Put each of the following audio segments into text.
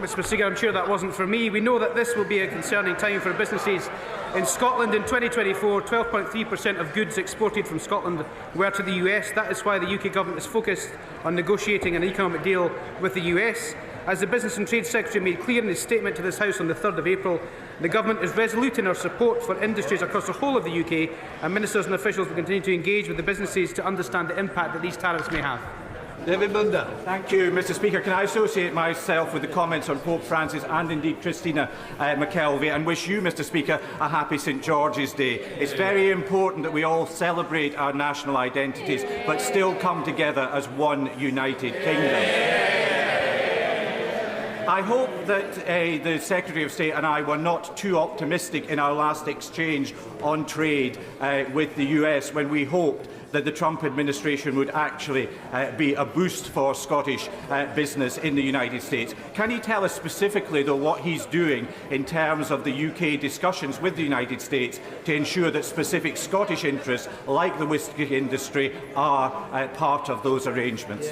Mr. Speaker, I'm sure that wasn't for me. We know that this will be a concerning time for businesses in Scotland. In 2024, 12.3% of goods exported from Scotland were to the US. That is why the UK Government is focused on negotiating an economic deal with the US. As the Business and Trade Secretary made clear in his statement to this House on the 3rd of April, the Government is resolute in our support for industries across the whole of the UK, and ministers and officials will continue to engage with the businesses to understand the impact that these tariffs may have. David Munda. Thank you, Mr. Speaker. Can I associate myself with the comments on Pope Francis and indeed Christina McKelvey and wish you, Mr. Speaker, a happy St George's Day. It's very important that we all celebrate our national identities but still come together as one united kingdom. I hope that the Secretary of State and I were not too optimistic in our last exchange on trade with the US when we hoped that the Trump administration would actually be a boost for Scottish business in the United States. Can he tell us specifically, though, what he's doing in terms of the UK discussions with the United States to ensure that specific Scottish interests, like the whisky industry, are part of those arrangements?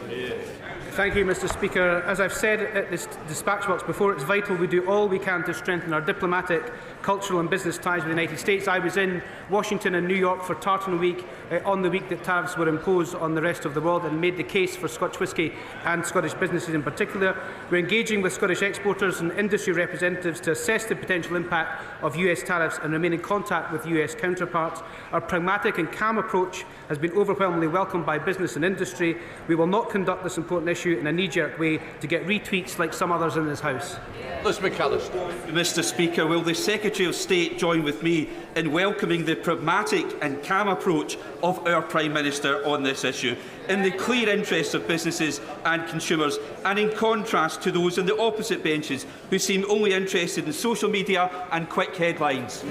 Yes. Thank you, Mr. Speaker. As I've said at this dispatch box before, it's vital we do all we can to strengthen our diplomatic, cultural and business ties with the United States. I was in Washington and New York for Tartan Week on the week that tariffs were imposed on the rest of the world and made the case for Scotch whisky and Scottish businesses in particular. We're engaging with Scottish exporters and industry representatives to assess the potential impact of US tariffs and remain in contact with US counterparts. Our pragmatic and calm approach has been overwhelmingly welcomed by business and industry. We will not conduct this important issue in a knee-jerk way to get retweets like some others in this House. Liz McAllister. Mr. Speaker, will the Secretary of State join with me in welcoming the pragmatic and calm approach of our Prime Minister on this issue, in the clear interests of businesses and consumers, and in contrast to those in the opposite benches who seem only interested in social media and quick headlines?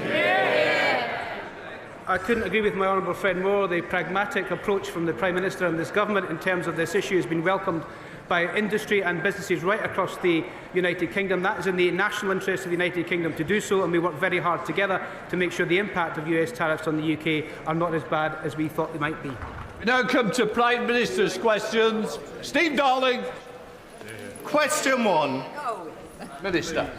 I couldn't agree with my honourable friend more. The pragmatic approach from the Prime Minister and this Government in terms of this issue has been welcomed by industry and businesses right across the United Kingdom. That is in the national interest of the United Kingdom to do so, and we work very hard together to make sure the impact of US tariffs on the UK are not as bad as we thought they might be. We now come to Prime Minister's questions. Steve Darling. Question 1. Minister.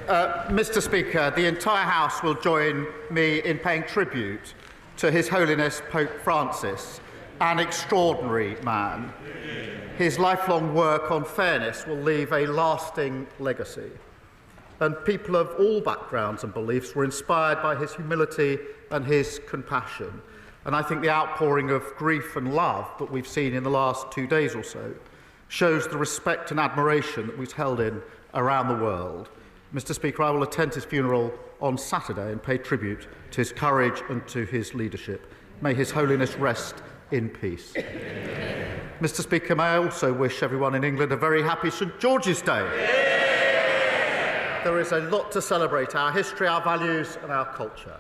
Mr. Speaker, the entire House will join me in paying tribute to His Holiness Pope Francis, an extraordinary man. His lifelong work on fairness will leave a lasting legacy. And people of all backgrounds and beliefs were inspired by his humility and his compassion. And I think the outpouring of grief and love that we've seen in the last 2 days or so shows the respect and admiration that we've held in around the world. Mr. Speaker, I will attend his funeral on Saturday and pay tribute to his courage and to his leadership. May His Holiness rest in peace. Mr. Speaker, may I also wish everyone in England a very happy St George's Day. There is a lot to celebrate: our history, our values and our culture.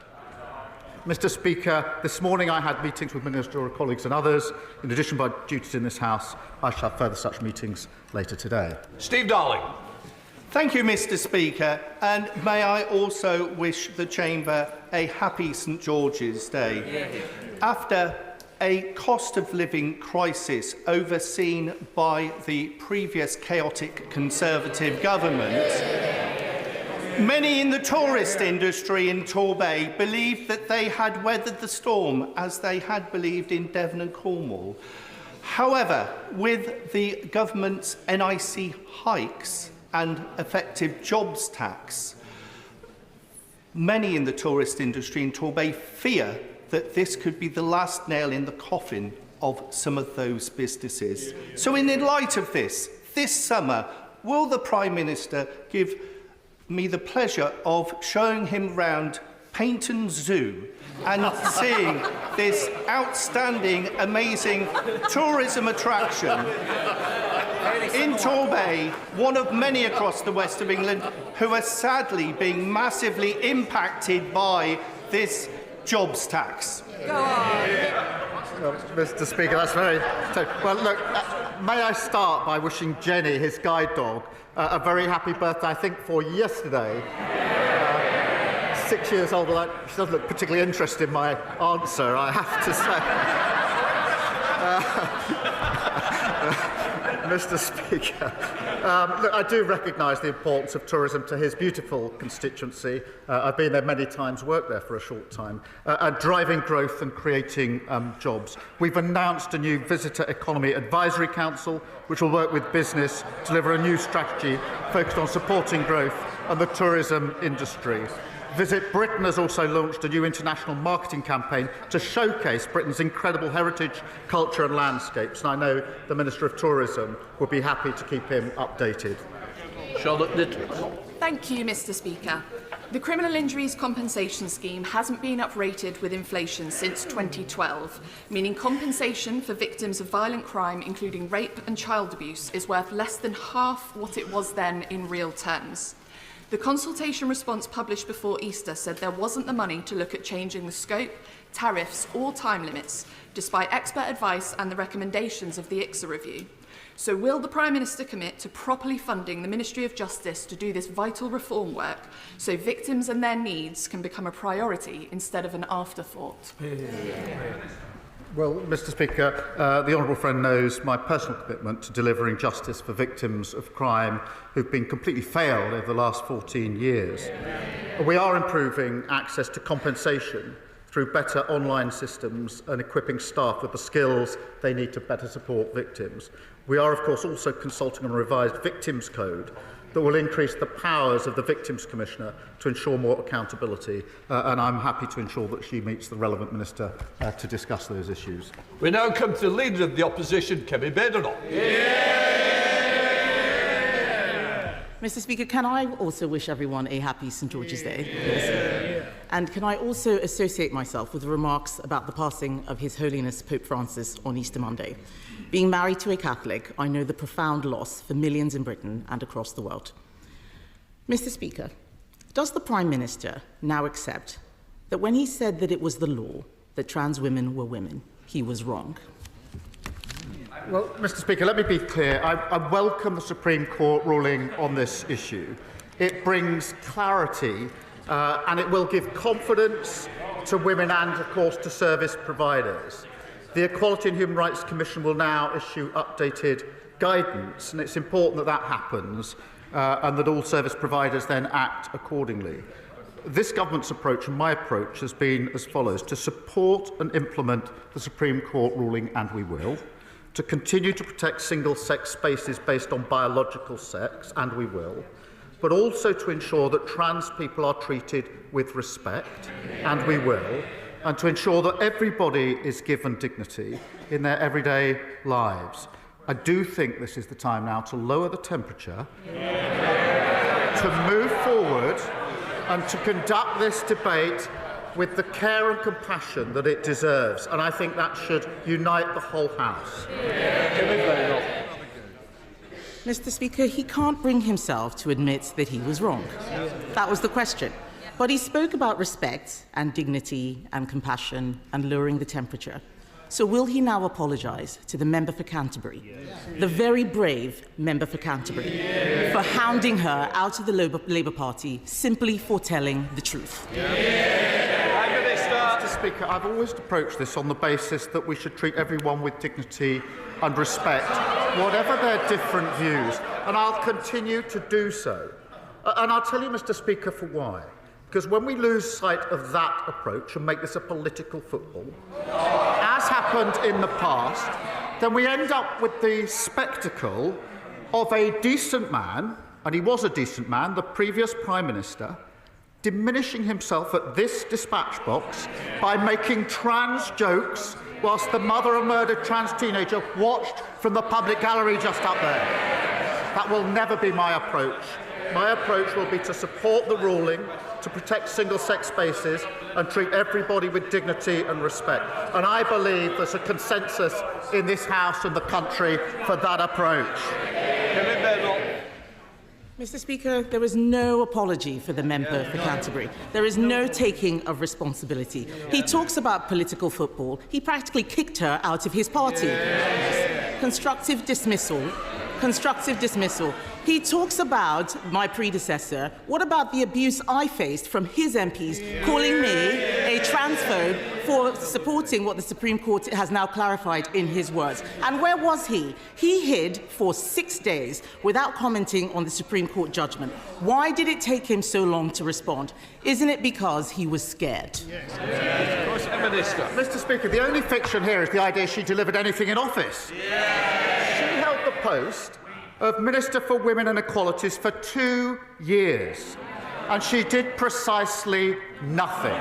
Mr. Speaker, this morning I had meetings with ministerial colleagues and others. In addition to my duties in this House, I shall have further such meetings later today. Steve Darling. Thank you, Mr. Speaker, and may I also wish the Chamber a happy St George's Day. After a cost of living crisis overseen by the previous chaotic Conservative government, many in the tourist industry in Torbay believed that they had weathered the storm, as they had believed in Devon and Cornwall. However, with the government's NIC hikes and effective jobs tax, many in the tourist industry in Torbay fear that this could be the last nail in the coffin of some of those businesses. So in light of this summer, will the Prime Minister give me the pleasure of showing him round Paynton Zoo and seeing this outstanding, amazing tourism attraction in Torbay, one of many across the west of England who are sadly being massively impacted by this jobs tax? Go on. Well, Mr. Speaker, that's very... Well, look, may I start by wishing Jenny, his guide dog, a very happy birthday, I think, for yesterday. 6 years old, although she doesn't look particularly interested in my answer, I have to say. Mr. Speaker, look, I do recognise the importance of tourism to his beautiful constituency. I've been there many times, worked there for a short time, driving growth and creating jobs. We've announced a new Visitor Economy Advisory Council, which will work with business to deliver a new strategy focused on supporting growth and the tourism industry. Visit Britain has also launched a new international marketing campaign to showcase Britain's incredible heritage, culture and landscapes, and I know the Minister of Tourism will be happy to keep him updated. Charlotte Little. Thank you, Mr. Speaker. The Criminal Injuries Compensation Scheme hasn't been uprated with inflation since 2012, meaning compensation for victims of violent crime, including rape and child abuse, is worth less than half what it was then in real terms. The consultation response published before Easter said there wasn't the money to look at changing the scope, tariffs or time limits, despite expert advice and the recommendations of the ICSA review. So will the Prime Minister commit to properly funding the Ministry of Justice to do this vital reform work so victims and their needs can become a priority instead of an afterthought? Well, Mr. Speaker, the honourable friend knows my personal commitment to delivering justice for victims of crime who've been completely failed over the last 14 years. We are improving access to compensation through better online systems and equipping staff with the skills they need to better support victims. We are, of course, also consulting on a revised Victims Code that will increase the powers of the Victims Commissioner to ensure more accountability, and I'm happy to ensure that she meets the relevant minister to discuss those issues. We now come to the Leader of the Opposition, Kemi Badenoch. Mr. Speaker, can I also wish everyone a happy St George's Day? And can I also associate myself with the remarks about the passing of His Holiness Pope Francis on Easter Monday? Being married to a Catholic, I know the profound loss for millions in Britain and across the world. Mr. Speaker, does the Prime Minister now accept that when he said that it was the law that trans women were women, he was wrong? Well, Mr. Speaker, let me be clear. I welcome the Supreme Court ruling on this issue. It brings clarity and it will give confidence to women and, of course, to service providers. The Equality and Human Rights Commission will now issue updated guidance, and it's important that that happens and that all service providers then act accordingly. This government's approach and my approach has been as follows: to support and implement the Supreme Court ruling, and we will; to continue to protect single-sex spaces based on biological sex, and we will; but also to ensure that trans people are treated with respect, and we will; and to ensure that everybody is given dignity in their everyday lives. I do think this is the time now to lower the temperature, to move forward and to conduct this debate with the care and compassion that it deserves, and I think that should unite the whole House. Mr. Speaker, he can't bring himself to admit that he was wrong. That was the question. But he spoke about respect and dignity and compassion and lowering the temperature. So will he now apologise to the member for Canterbury, the very brave member for Canterbury, for hounding her out of the Labour Party simply for telling the truth? Mr. Speaker, I've always approached this on the basis that we should treat everyone with dignity and respect, whatever their different views, and I'll continue to do so. And I'll tell you, Mr. Speaker, for why. Because when we lose sight of that approach and make this a political football, as happened in the past, then we end up with the spectacle of a decent man, and he was a decent man, the previous Prime Minister, diminishing himself at this dispatch box by making trans jokes whilst the mother of a murdered trans teenager watched from the public gallery just up there. That will never be my approach. My approach will be to support the ruling, to protect single-sex spaces and treat everybody with dignity and respect. And I believe there's a consensus in this House and the country for that approach. Mr. Speaker, there is no apology for the member for Canterbury. There is no taking of responsibility. He talks about political football. He practically kicked her out of his party. Constructive dismissal constructive dismissal. He talks about my predecessor. What about the abuse I faced from his MPs calling me a transphobe for supporting what the Supreme Court has now clarified in his words? And where was he? He hid for 6 days without commenting on the Supreme Court judgment. Why did it take him so long to respond? Isn't it because he was scared? Minister. Mr. Speaker, the only fiction here is the idea she delivered anything in office. She held the post of Minister for Women and Equalities for 2 years, and she did precisely nothing.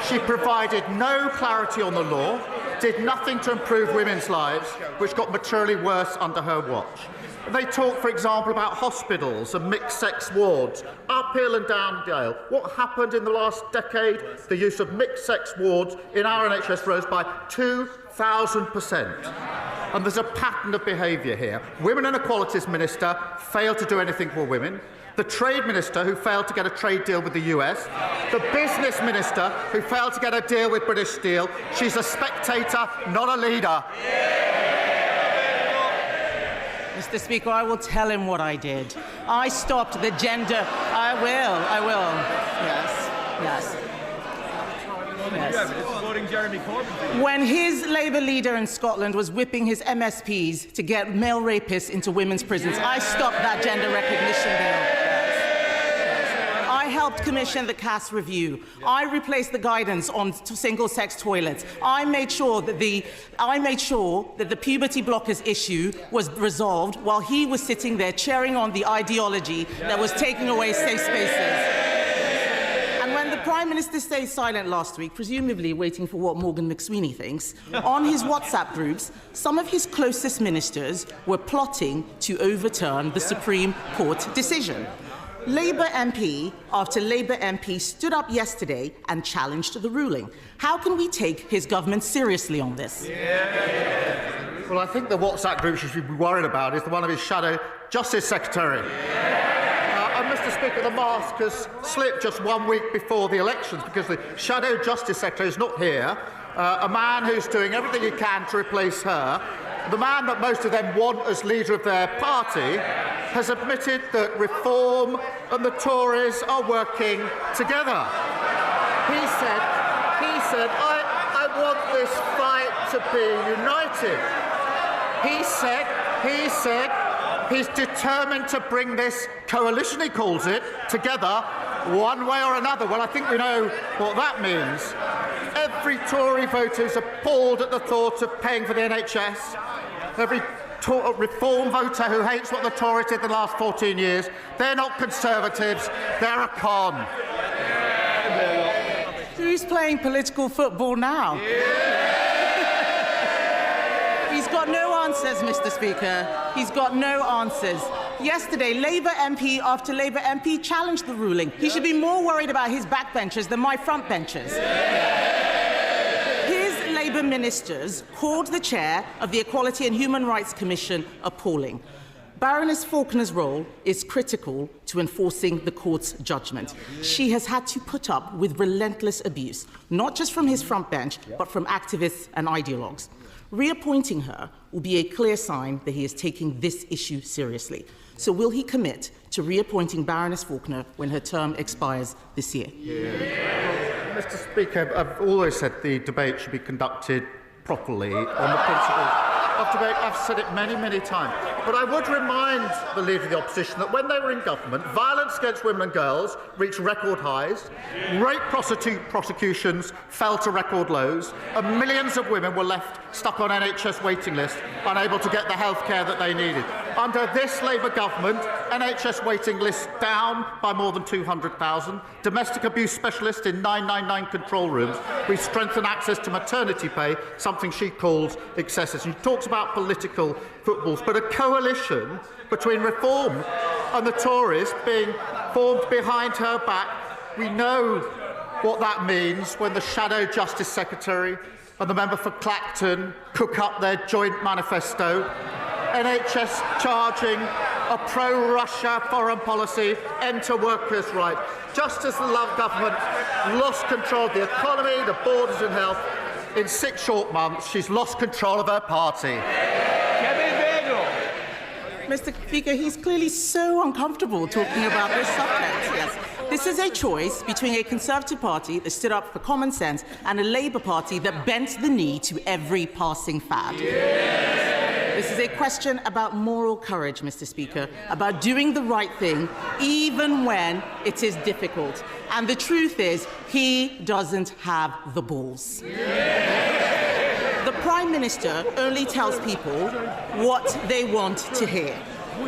She provided no clarity on the law, did nothing to improve women's lives, which got materially worse under her watch. They talk, for example, about hospitals and mixed-sex wards, uphill and down-dale. What happened in the last decade? The use of mixed-sex wards in our NHS rose by 2,000%. And there's a pattern of behaviour here. Women and Equalities Minister failed to do anything for women. The Trade Minister, who failed to get a trade deal with the US. The Business Minister, who failed to get a deal with British Steel. She's a spectator, not a leader. Mr. Speaker, I will tell him what I did. I stopped the gender... I will. Yes. When his Labour leader in Scotland was whipping his MSPs to get male rapists into women's prisons, I stopped that gender recognition bill. I helped commission the Cass review. I replaced the guidance on single-sex toilets. I made sure that the puberty blockers issue was resolved while he was sitting there cheering on the ideology that was taking away safe spaces. And when the Prime Minister stayed silent last week, presumably waiting for what Morgan McSweeney thinks, on his WhatsApp groups, some of his closest ministers were plotting to overturn the Supreme Court decision. Labour MP after Labour MP stood up yesterday and challenged the ruling. How can we take his government seriously on this? Well, I think the WhatsApp group you should be worried about is the one of his shadow Justice Secretary. And Mr. Speaker, the mask has slipped just 1 week before the elections because the shadow Justice Secretary is not here. A man who's doing everything he can to replace her. The man that most of them want as leader of their party has admitted that Reform and the Tories are working together. He said, I want this fight to be united. He said he's determined to bring this coalition, he calls it, together one way or another. Well, I think we know what that means. Every Tory voter is appalled at the thought of paying for the NHS. Every Reform voter who hates what the Tories did the last 14 years, they're not Conservatives, they're a con. Who's playing political football now? He's got no answers, Mr. Speaker. He's got no answers. Yesterday, Labour MP after Labour MP challenged the ruling. He should be more worried about his backbenchers than my frontbenchers. Labour ministers called the chair of the Equality and Human Rights Commission appalling. Baroness Faulkner's role is critical to enforcing the court's judgment. She has had to put up with relentless abuse, not just from his front bench, but from activists and ideologues. Reappointing her will be a clear sign that he is taking this issue seriously. So will he commit to reappointing Baroness Faulkner when her term expires this year? Mr. Speaker, I've always said the debate should be conducted properly on the principles of debate. I've said it many, many times. But I would remind the Leader of the Opposition that when they were in government, violence against women and girls reached record highs, rape prosecutions fell to record lows, and millions of women were left stuck on NHS waiting lists, unable to get the health care that they needed. Under this Labour government, NHS waiting lists down by more than 200,000, domestic abuse specialists in 999 control rooms. We've strengthened access to maternity pay, something she calls excessive. She talks about political footballs, but a coalition between Reform and the Tories being formed behind her back, we know what that means when the Shadow Justice Secretary and the member for Clacton cook up their joint manifesto. NHS charging a pro-Russia foreign policy, enter workers' rights. Just as the Love government lost control of the economy, the borders and health, in 6 short months, she's lost control of her party. Mr. Speaker, he's clearly so uncomfortable talking about this subject. Yes. This is a choice between a Conservative Party that stood up for common sense and a Labour Party that bent the knee to every passing fad. This is a question about moral courage, Mr. Speaker, about doing the right thing even when it is difficult. And the truth is, he doesn't have the balls. The Prime Minister only tells people what they want to hear.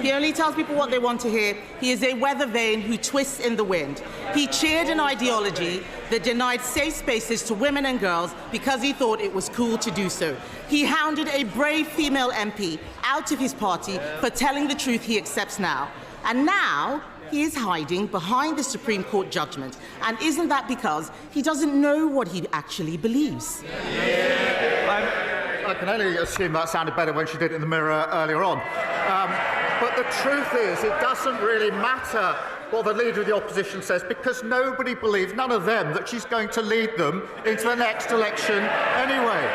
He only tells people what they want to hear. He is a weather vane who twists in the wind. He cheered an ideology that denied safe spaces to women and girls because he thought it was cool to do so. He hounded a brave female MP out of his party for telling the truth he accepts now. And now he is hiding behind the Supreme Court judgment. And isn't that because he doesn't know what he actually believes? I can only assume that sounded better when she did it in the mirror earlier on. But the truth is, it doesn't really matter what the Leader of the Opposition says, because nobody believes, none of them, that she's going to lead them into the next election anyway.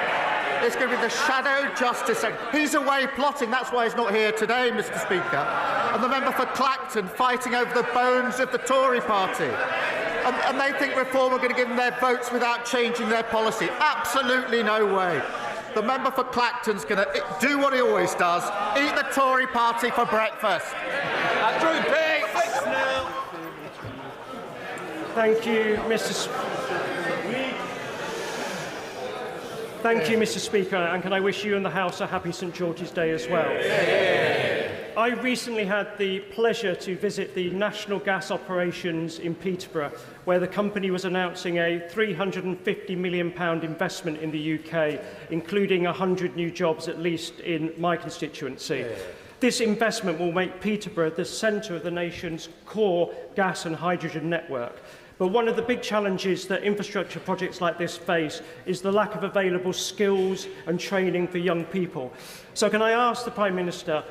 It's going to be the shadow justice. He's away plotting. That's why he's not here today, Mr. Speaker. And the member for Clacton fighting over the bones of the Tory party. And they think Reform are going to give them their votes without changing their policy. Absolutely no way. The member for Clacton's going to do what he always does, eat the Tory party for breakfast. Thank you, Mr. Speaker, and can I wish you and the House a happy St George's Day as well. I recently had the pleasure to visit the National Gas Operations in Peterborough, where the company was announcing a £350 million investment in the UK, including 100 new jobs at least in my constituency. This investment will make Peterborough the centre of the nation's core gas and hydrogen network. But one of the big challenges that infrastructure projects like this face is the lack of available skills and training for young people. So can I ask the Prime Minister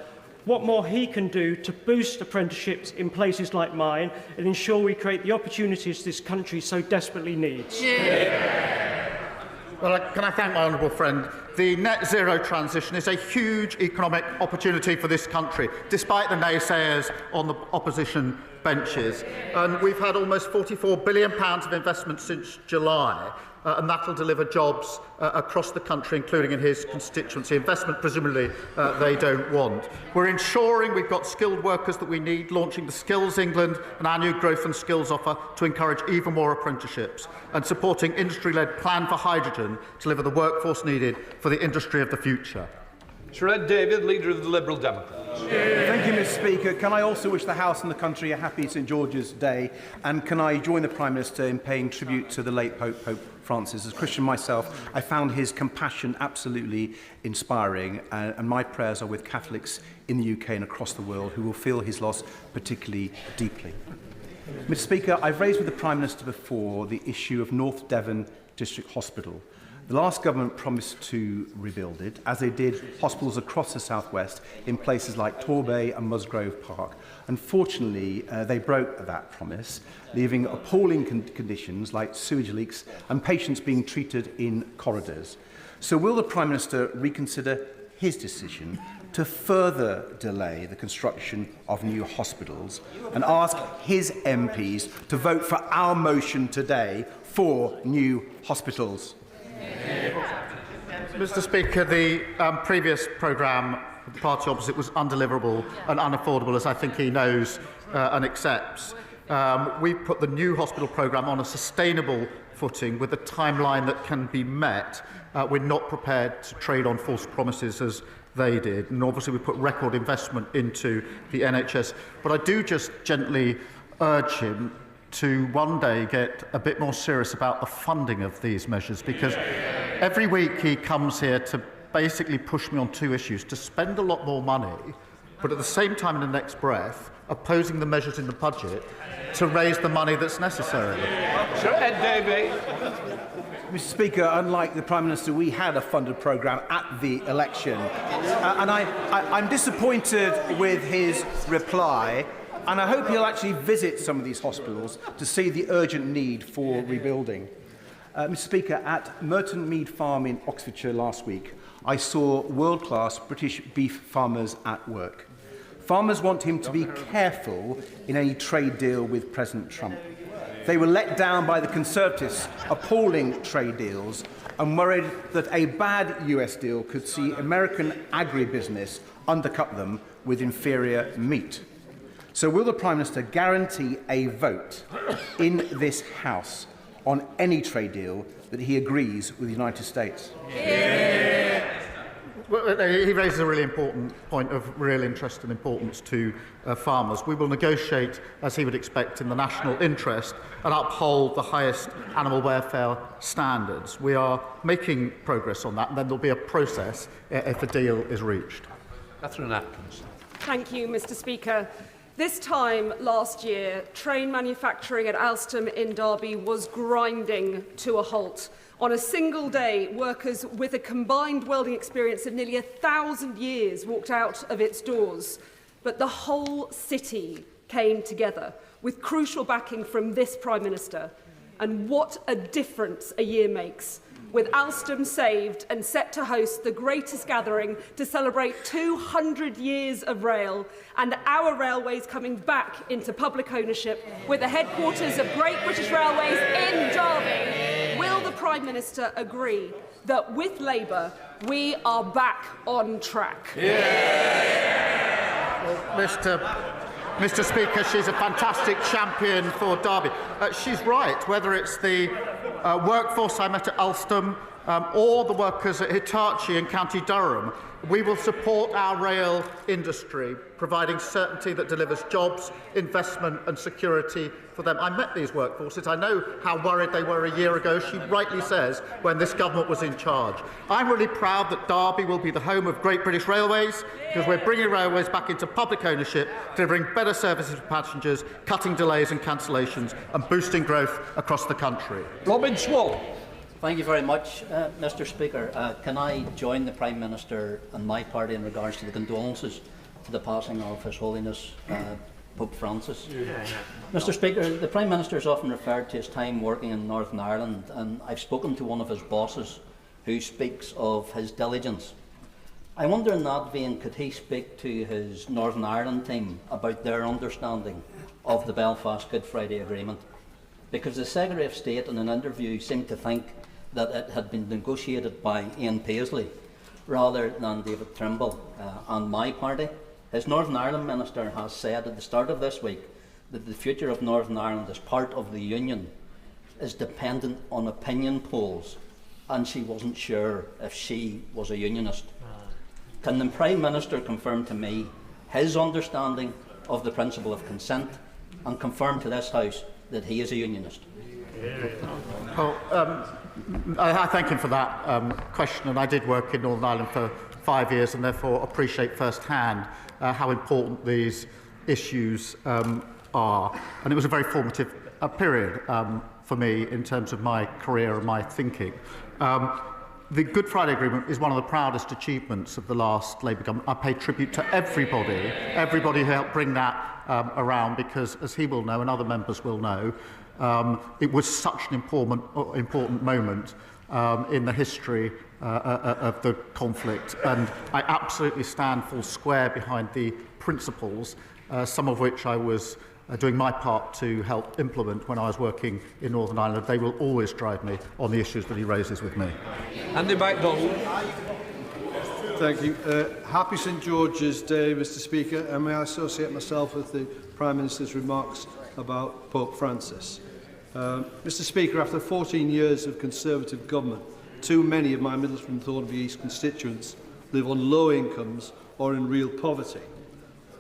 what more he can do to boost apprenticeships in places like mine and ensure we create the opportunities this country so desperately needs? Well, can I thank my honourable friend? The net zero transition is a huge economic opportunity for this country, despite the naysayers on the opposition benches. And we've had almost £44 billion of investment since July, and that will deliver jobs across the country, including in his constituency. Investment, presumably, they don't want. We're ensuring we've got skilled workers that we need, launching the Skills England and our new Growth and Skills offer to encourage even more apprenticeships, and supporting industry-led Plan for Hydrogen to deliver the workforce needed for the industry of the future. Shred David, Leader of the Liberal Democrats. Thank you, Mr. Speaker. Can I also wish the House and the country a happy St George's Day? And can I join the Prime Minister in paying tribute to the late Pope Francis? As a Christian myself, I found his compassion absolutely inspiring, and my prayers are with Catholics in the UK and across the world who will feel his loss particularly deeply. Mr. Speaker, I've raised with the Prime Minister before the issue of North Devon District Hospital. The last government promised to rebuild it, as they did hospitals across the southwest in places like Torbay and Musgrove Park. Unfortunately, they broke that promise, leaving appalling conditions like sewage leaks and patients being treated in corridors. So will the Prime Minister reconsider his decision to further delay the construction of new hospitals and ask his MPs to vote for our motion today for new hospitals? Mr. Speaker, the previous programme of the party opposite was undeliverable and unaffordable, as I think he knows and accepts. We put the new hospital programme on a sustainable footing with a timeline that can be met. We're not prepared to trade on false promises as they did, and obviously we put record investment into the NHS. But I do just gently urge him to one day get a bit more serious about the funding of these measures, because every week he comes here to basically push me on two issues: to spend a lot more money, but at the same time in the next breath opposing the measures in the budget to raise the money that's necessary. Sir Ed Davey. Mr. Speaker, unlike the Prime Minister, we had a funded programme at the election. And I'm disappointed with his reply. And I hope he'll actually visit some of these hospitals to see the urgent need for rebuilding. Mr. Speaker, at Merton Mead Farm in Oxfordshire last week, I saw world-class British beef farmers at work. Farmers want him to be careful in any trade deal with President Trump. They were let down by the Conservatives' appalling trade deals and worried that a bad US deal could see American agribusiness undercut them with inferior meat. So will the Prime Minister guarantee a vote in this House on any trade deal that he agrees with the United States? Well, he raises a really important point of real interest and importance to farmers. We will negotiate, as he would expect, in the national interest and uphold the highest animal welfare standards. We are making progress on that, and then there will be a process if a deal is reached. Catherine Atkins. Thank you, Mr. Speaker. This time last year, train manufacturing at Alstom in Derby was grinding to a halt. On a single day, workers with a combined welding experience of nearly 1,000 years walked out of its doors. But the whole city came together with crucial backing from this Prime Minister. And what a difference a year makes. With Alstom saved and set to host the greatest gathering to celebrate 200 years of rail and our railways coming back into public ownership with the headquarters of Great British Railways in Derby, will the Prime Minister agree that with Labour we are back on track? Mr. Speaker, she's a fantastic champion for Derby. She's right, whether it's the workforce I met at Alstom or the workers at Hitachi in County Durham. We will support our rail industry, providing certainty that delivers jobs, investment and security for them. I met these workforces. I know how worried they were a year ago, she rightly says, when this government was in charge. I'm really proud that Derby will be the home of Great British Railways, because we're bringing railways back into public ownership, delivering better services for passengers, cutting delays and cancellations and boosting growth across the country. Robin Swall. Thank you very much, Mr. Speaker. Can I join the Prime Minister and my party in regards to the condolences to the passing of His Holiness Pope Francis? Mr. Speaker, the Prime Minister is often referred to his time working in Northern Ireland, and I've spoken to one of his bosses who speaks of his diligence. I wonder in that vein, could he speak to his Northern Ireland team about their understanding of the Belfast Good Friday Agreement? Because the Secretary of State in an interview seemed to think that it had been negotiated by Ian Paisley rather than David Trimble and my party. His Northern Ireland Minister has said at the start of this week that the future of Northern Ireland as part of the Union is dependent on opinion polls, and she wasn't sure if she was a Unionist. Can the Prime Minister confirm to me his understanding of the principle of consent and confirm to this House that he is a Unionist? I thank him for that question, and I did work in Northern Ireland for 5 years and therefore appreciate firsthand how important these issues are. And it was a very formative period for me in terms of my career and my thinking. The Good Friday Agreement is one of the proudest achievements of the last Labour government. I pay tribute to everybody who helped bring that around, because, as he will know and other members will know, it was such an important moment in the history of the conflict, and I absolutely stand full square behind the principles, some of which I was doing my part to help implement when I was working in Northern Ireland. They will always drive me on the issues that he raises with me. Andy MacDonald. Thank you. Happy St George's Day, Mr. Speaker, and may I associate myself with the Prime Minister's remarks about Pope Francis. Mr. Speaker, after 14 years of Conservative government, too many of my Middlesbrough and Thornbury East constituents live on low incomes or in real poverty.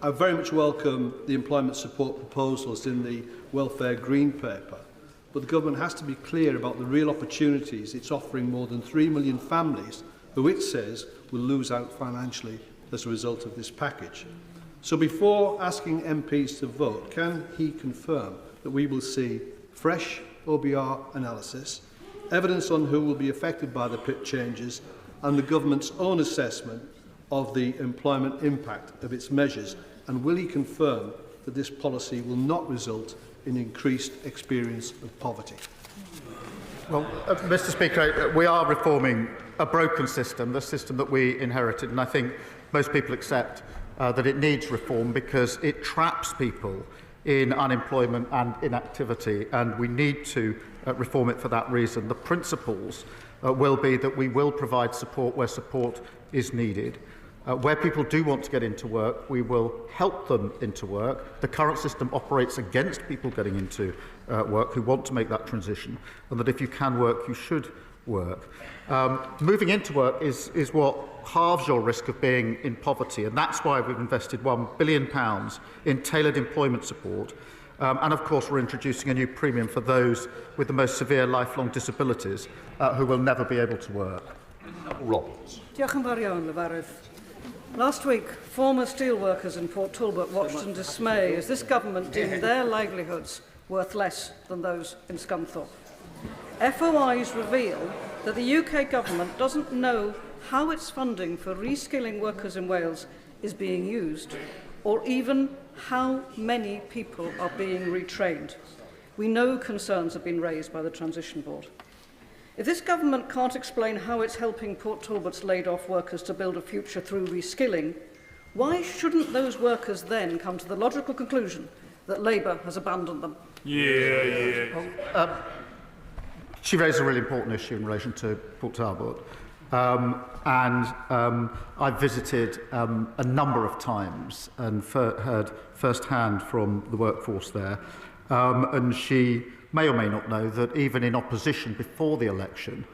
I very much welcome the employment support proposals in the Welfare Green Paper, but the government has to be clear about the real opportunities it's offering more than 3 million families who it says will lose out financially as a result of this package. So before asking MPs to vote, can he confirm that we will see fresh OBR analysis, evidence on who will be affected by the PIP changes, and the government's own assessment of the employment impact of its measures? And will he confirm that this policy will not result in increased experience of poverty? Well, Mr. Speaker, we are reforming a broken system, the system that we inherited, and I think most people accept that it needs reform because it traps people in unemployment and inactivity, and we need to reform it for that reason. The principles will be that we will provide support where support is needed. Where people do want to get into work, we will help them into work. The current system operates against people getting into work who want to make that transition, and that if you can work, you should work. Moving into work is what halves your risk of being in poverty, and that's why we've invested £1 billion in tailored employment support. And of course, we're introducing a new premium for those with the most severe lifelong disabilities who will never be able to work. Roberts. Diolch yn fawr iawn, Lefarydd. Last week, former steelworkers in Port Talbot watched in dismay as this government deemed their livelihoods worth less than those in Scunthorpe. FOIs reveal that the UK government doesn't know how its funding for reskilling workers in Wales is being used, or even how many people are being retrained. We know concerns have been raised by the Transition Board. If this government can't explain how it's helping Port Talbot's laid-off workers to build a future through reskilling, why shouldn't those workers then come to the logical conclusion that Labour has abandoned them? She raised a really important issue in relation to Port Talbot. I've visited a number of times and heard firsthand from the workforce there. And she may or may not know that even in opposition before the election,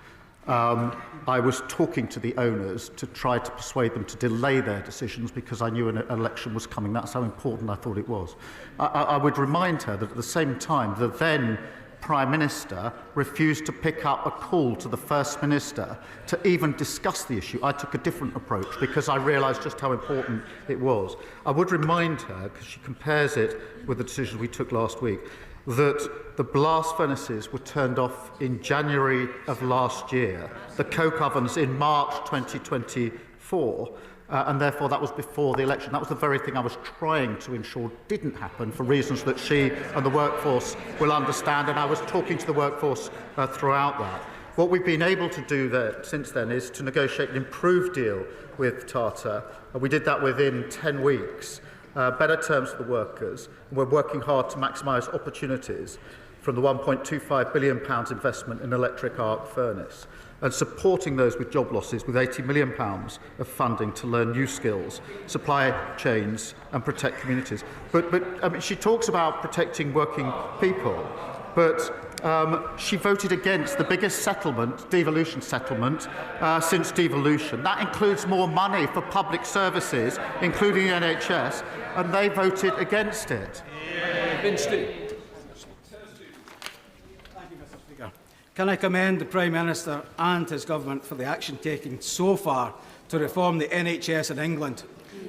I was talking to the owners to try to persuade them to delay their decisions because I knew an election was coming. That's how important I thought it was. I would remind her that at the same time, the then Prime Minister refused to pick up a call to the First Minister to even discuss the issue. I took a different approach because I realised just how important it was. I would remind her, because she compares it with the decision we took last week, that the blast furnaces were turned off in January of last year, the coke ovens in March 2024, and therefore that was before the election. That was the very thing I was trying to ensure didn't happen for reasons that she and the workforce will understand, and I was talking to the workforce throughout that. What we've been able to do there since then is to negotiate an improved deal with Tata. We did that within 10 weeks, better terms for the workers, and we're working hard to maximise opportunities from the £1.25 billion investment in electric arc furnace, and supporting those with job losses with £80 million of funding to learn new skills, supply chains and protect communities. But I mean, she talks about protecting working people, but she voted against the biggest settlement, devolution settlement, since devolution. That includes more money for public services, including the NHS, and they voted against it. Minster. Can I commend the Prime Minister and his government for the action taken so far to reform the NHS in England,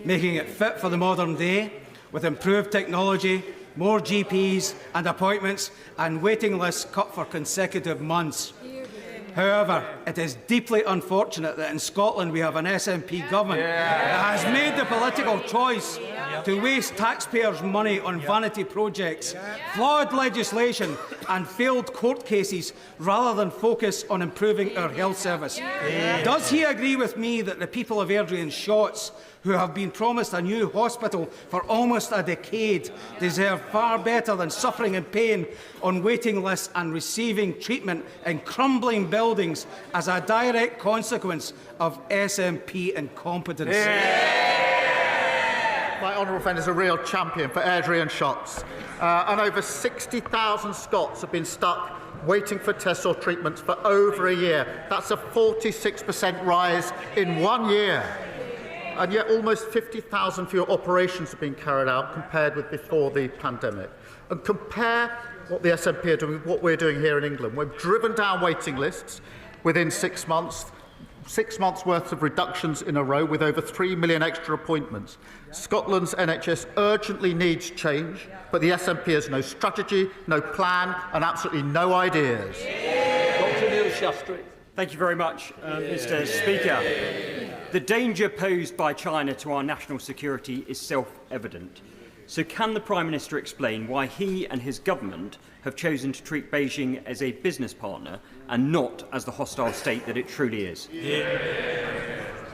making it fit for the modern day with improved technology, more GPs and appointments, and waiting lists cut for consecutive months. However, it is deeply unfortunate that in Scotland we have an SNP government that has made the political choice to waste taxpayers' money on vanity projects, flawed legislation and failed court cases rather than focus on improving our health service. Does he agree with me that the people of Airdrie and Shotts, who have been promised a new hospital for almost a decade, deserve far better than suffering and pain on waiting lists and receiving treatment in crumbling buildings as a direct consequence of SNP incompetence? My honourable friend is a real champion for Airdrie and Shotts, and over 60,000 Scots have been stuck waiting for tests or treatments for over a year. That's a 46% rise in 1 year. And yet almost 50,000 fewer operations have been carried out compared with before the pandemic. And compare what the SNP are doing with what we're doing here in England. We've driven down waiting lists within 6 months, 6 months' worth of reductions in a row with over 3 million extra appointments. Scotland's NHS urgently needs change, but the SNP has no strategy, no plan and absolutely no ideas. Dr. Neil Shastri. Thank you very much, Mr. Speaker. The danger posed by China to our national security is self-evident. So can the Prime Minister explain why he and his government have chosen to treat Beijing as a business partner and not as the hostile state that it truly is?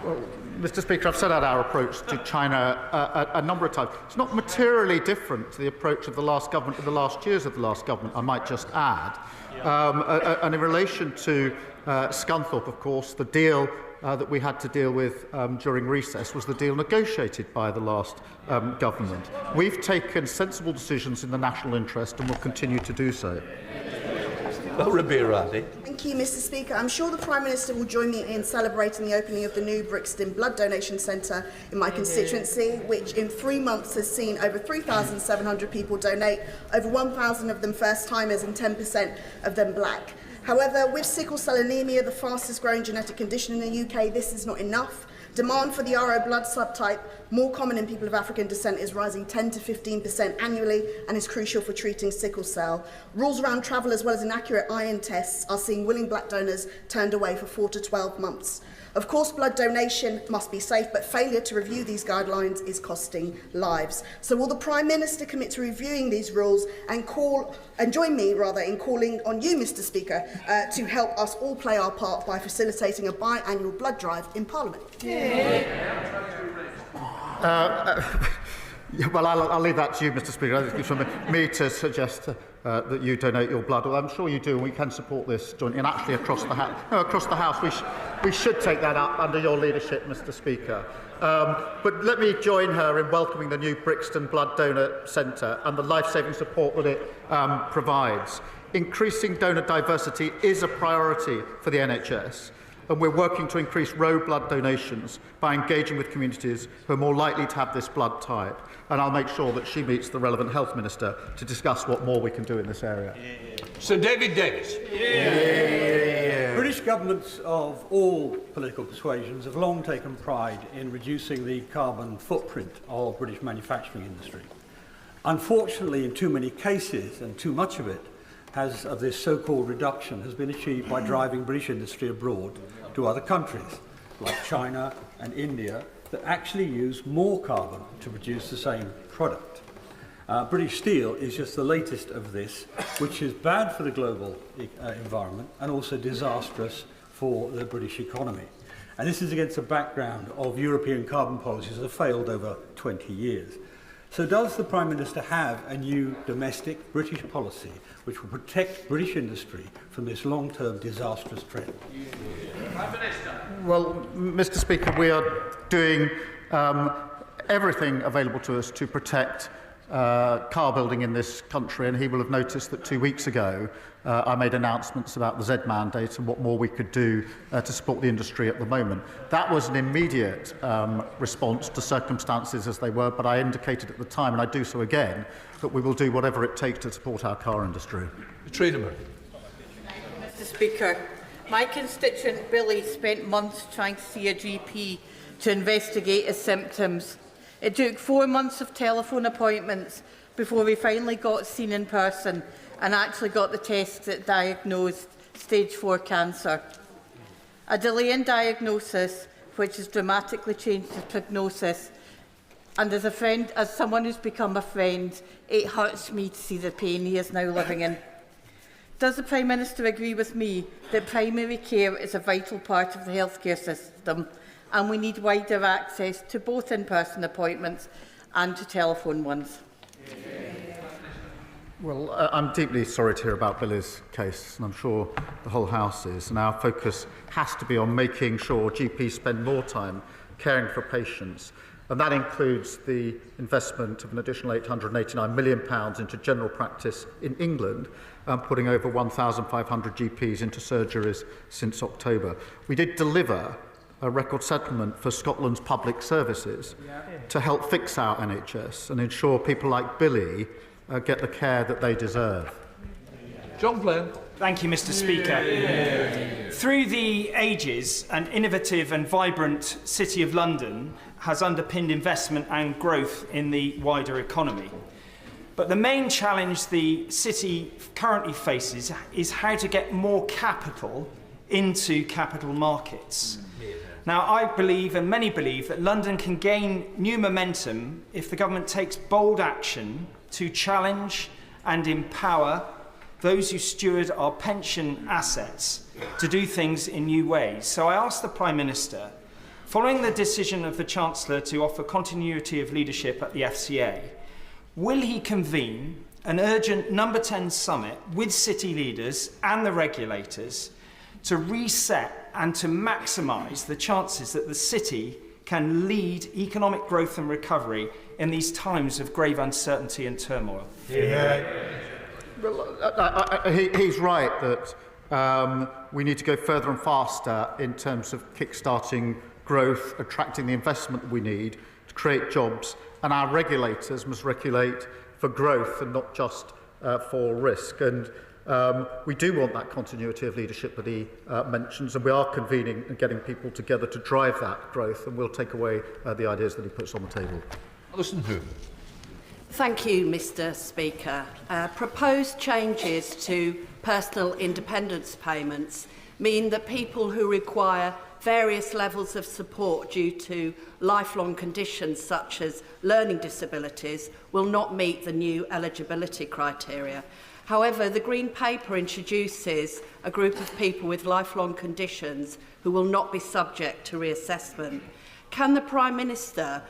Well, Mr. Speaker, I've set out our approach to China a number of times. It's not materially different to the approach of the last government in the last years of the last government, I might just add. And in relation to Scunthorpe, of course, the deal that we had to deal with during recess was the deal negotiated by the last government. We've taken sensible decisions in the national interest and will continue to do so. Thank you, Mr. Speaker. I'm sure the Prime Minister will join me in celebrating the opening of the new Brixton Blood Donation Centre in my constituency, which in 3 months has seen over 3,700 people donate, over 1,000 of them first-timers and 10% of them black. However, with sickle cell anaemia, the fastest growing genetic condition in the UK, this is not enough. Demand for the RO blood subtype, more common in people of African descent, is rising 10 to 15% annually and is crucial for treating sickle cell. Rules around travel as well as inaccurate iron tests are seeing willing black donors turned away for 4 to 12 months. Of course, blood donation must be safe, but failure to review these guidelines is costing lives. So will the Prime Minister commit to reviewing these rules and join me in calling on you, Mr. Speaker, to help us all play our part by facilitating a biannual blood drive in Parliament? Well, I'll leave that to you, Mr. Speaker. I think it's from me to suggest that you donate your blood. Well, I'm sure you do, and we can support this jointly. And actually, across the House, we should take that up under your leadership, Mr. Speaker. But let me join her in welcoming the new Brixton Blood Donor Centre and the life-saving support that it provides. Increasing donor diversity is a priority for the NHS. And we're working to increase road blood donations by engaging with communities who are more likely to have this blood type. And I'll make sure that she meets the relevant health minister to discuss what more we can do in this area. Sir David Davis. British governments of all political persuasions have long taken pride in reducing the carbon footprint of British manufacturing industry. Unfortunately, in too many cases, and too much of it, of this so-called reduction has been achieved by driving British industry abroad to other countries, like China and India, that actually use more carbon to produce the same product. British steel is just the latest of this, which is bad for the global environment and also disastrous for the British economy. And this is against a background of European carbon policies that have failed over 20 years. So does the Prime Minister have a new domestic British policy which will protect British industry from this long-term disastrous trend? Prime Minister. Well, Mr. Speaker, we are doing everything available to us to protect car building in this country, and he will have noticed that 2 weeks ago I made announcements about the Z mandate and what more we could do to support the industry at the moment. That was an immediate response to circumstances as they were, but I indicated at the time, and I do so again, that we will do whatever it takes to support our car industry. Mr. Speaker, my constituent Billy spent months trying to see a GP to investigate his symptoms. It took 4 months of telephone appointments before we finally got seen in person and actually got the tests that diagnosed stage 4 cancer. A delay in diagnosis which has dramatically changed his prognosis, and as someone who's become a friend, it hurts me to see the pain he is now living in. Does the Prime Minister agree with me that primary care is a vital part of the healthcare system and we need wider access to both in-person appointments and to telephone ones? Well, I'm deeply sorry to hear about Billy's case, and I'm sure the whole House is. And our focus has to be on making sure GPs spend more time caring for patients. And that includes the investment of an additional £889 million into general practice in England, putting over 1,500 GPs into surgeries since October. We did deliver a record settlement for Scotland's public services to help fix our NHS and ensure people like Billy get the care that they deserve. John Glenn. Thank you, Mr. Speaker. Through the ages, an innovative and vibrant City of London has underpinned investment and growth in the wider economy. But the main challenge the city currently faces is how to get more capital into capital markets. Now, I believe, and many believe, that London can gain new momentum if the government takes bold action to challenge and empower those who steward our pension assets to do things in new ways. So I ask the Prime Minister Following the decision of the Chancellor to offer continuity of leadership at the FCA, will he convene an urgent number 10 summit with city leaders and the regulators to reset and to maximise the chances that the city can lead economic growth and recovery in these times of grave uncertainty and turmoil? He's right that we need to go further and faster in terms of kick-starting growth, attracting the investment that we need to create jobs, and our regulators must regulate for growth and not just for risk. And we do want that continuity of leadership that he mentions, and we are convening and getting people together to drive that growth, and we'll take away the ideas that he puts on the table. Listen to him. Thank you, Mr. Speaker. Proposed changes to personal independence payments mean that people who require various levels of support due to lifelong conditions such as learning disabilities will not meet the new eligibility criteria. However, the Green Paper introduces a group of people with lifelong conditions who will not be subject to reassessment. Can the Prime Minister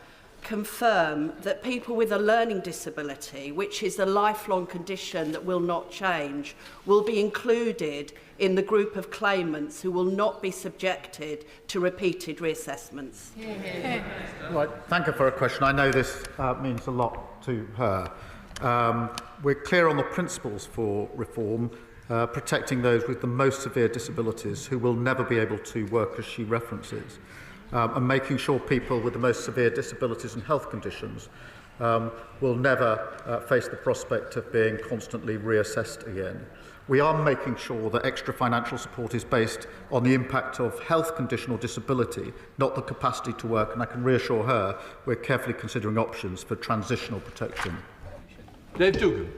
confirm that people with a learning disability, which is a lifelong condition that will not change, will be included in the group of claimants who will not be subjected to repeated reassessments? Right, thank her for her question. I know this means a lot to her. We're clear on the principles for reform, protecting those with the most severe disabilities who will never be able to work, as she references, and making sure people with the most severe disabilities and health conditions will never face the prospect of being constantly reassessed again. We are making sure that extra financial support is based on the impact of health condition or disability, not the capacity to work, and I can reassure her we're carefully considering options for transitional protection. Dave Dugan.